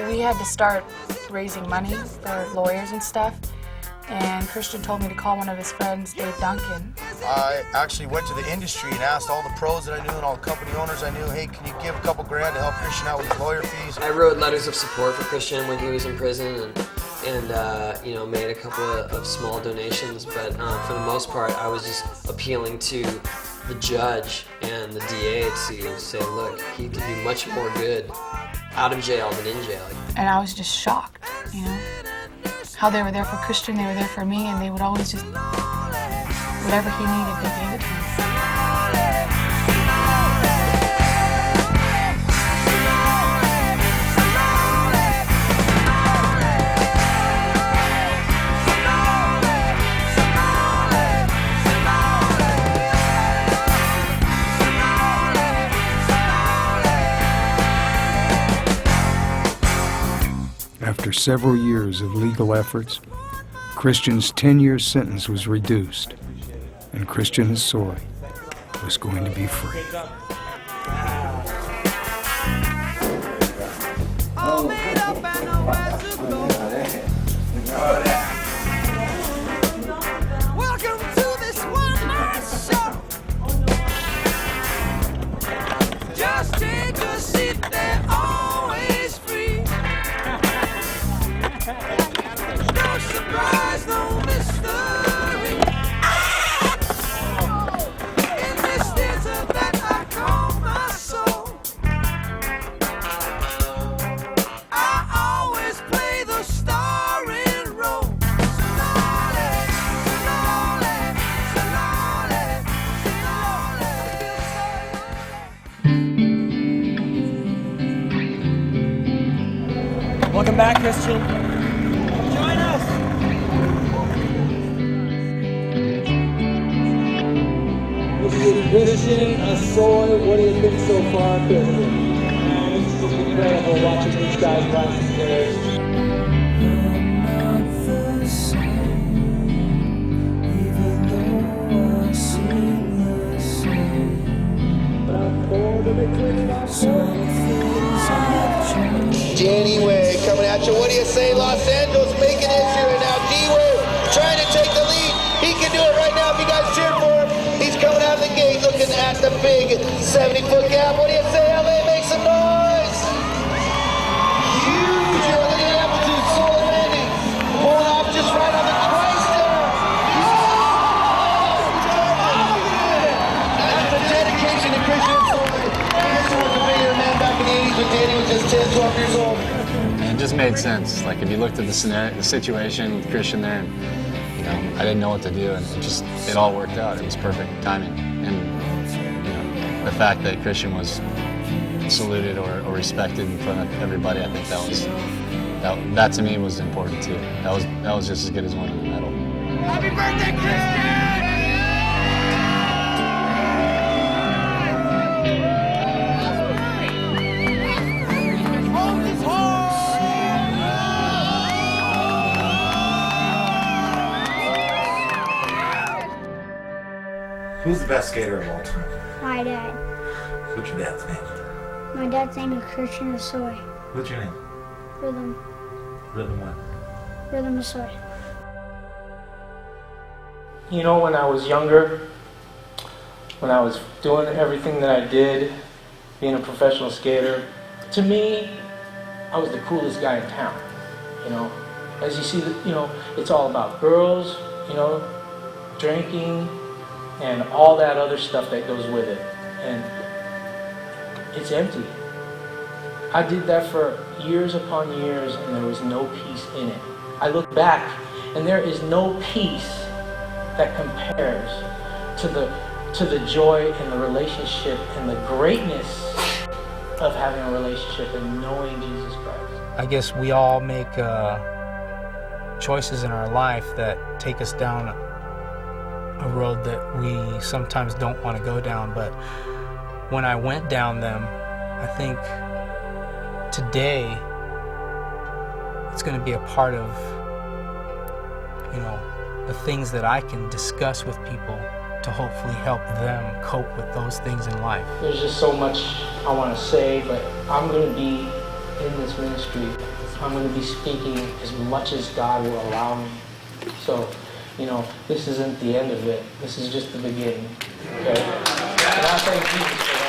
We had to start raising money for lawyers and stuff, and Christian told me to call one of his friends, Dave Duncan. I actually went to the industry and asked all the pros that I knew and all the company owners I knew, hey, can you give a couple grand to help Christian out with his lawyer fees? I wrote letters of support for Christian when he was in prison and made a couple of small donations, but for the most part, I was just appealing to the judge and the DA to say, look, he could do much more good out of jail than in jail. And I was just shocked, you know? How they were there for Christian, they were there for me, and they would always just, whatever he needed, they gave it to me. After several years of legal efforts, Christian's 10-year sentence was reduced, and Christian HOSOI was going to be free. Welcome to this one-man show. Just take a seat, they're always free. No surprise, no mystery. In this theater that I call my soul, I always play the starring role. Welcome back, Christian. Join us. Christian HOSOI, what do you think so far, Christian? It's just incredible watching these guys rise to theirs. Danny Way coming at you. What do you say? Los Angeles making history right now. D-Way trying to take the lead. He can do it right now if you guys cheer for him. He's coming out of the gate looking at the big 70-foot gap. What do you say, LA? Make some noise. Huge. Look at the altitude. Solar landing. Pulling off just right on the Christ there. That's the dedication to Christian HOSOI. Christian was a bigger man back in the 80s when Danny was just 10, 12 years old. It just made sense. Like if you looked at the scenario, the situation with Christian there, and you know, I didn't know what to do, and it all worked out. It was perfect timing, and you know, the fact that Christian was saluted or respected in front of everybody, I think that to me was important too. That was just as good as winning the medal. Happy birthday, Christian! Who's the best skater of all time? My dad. What's your dad's name? My dad's name is Christian HOSOI. What's your name? Rhythm. Rhythm what? Rhythm HOSOI. You know, when I was younger, when I was doing everything that I did, being a professional skater, to me, I was the coolest guy in town. You know, as you see, you know, it's all about girls, you know, drinking, and all that other stuff that goes with it. And it's empty. I did that for years upon years, and there was no peace in it. I look back, and there is no peace that compares to the joy and the relationship and the greatness of having a relationship and knowing Jesus Christ. I guess we all make choices in our life that take us down a road that we sometimes don't want to go down, but when I went down them, I think today it's going to be a part of, you know, the things that I can discuss with people to hopefully help them cope with those things in life. There's just so much I want to say, but I'm going to be in this ministry. I'm going to be speaking as much as God will allow me. So, you know, this isn't the end of it. This is just the beginning. Okay? And I thank Jesus for that.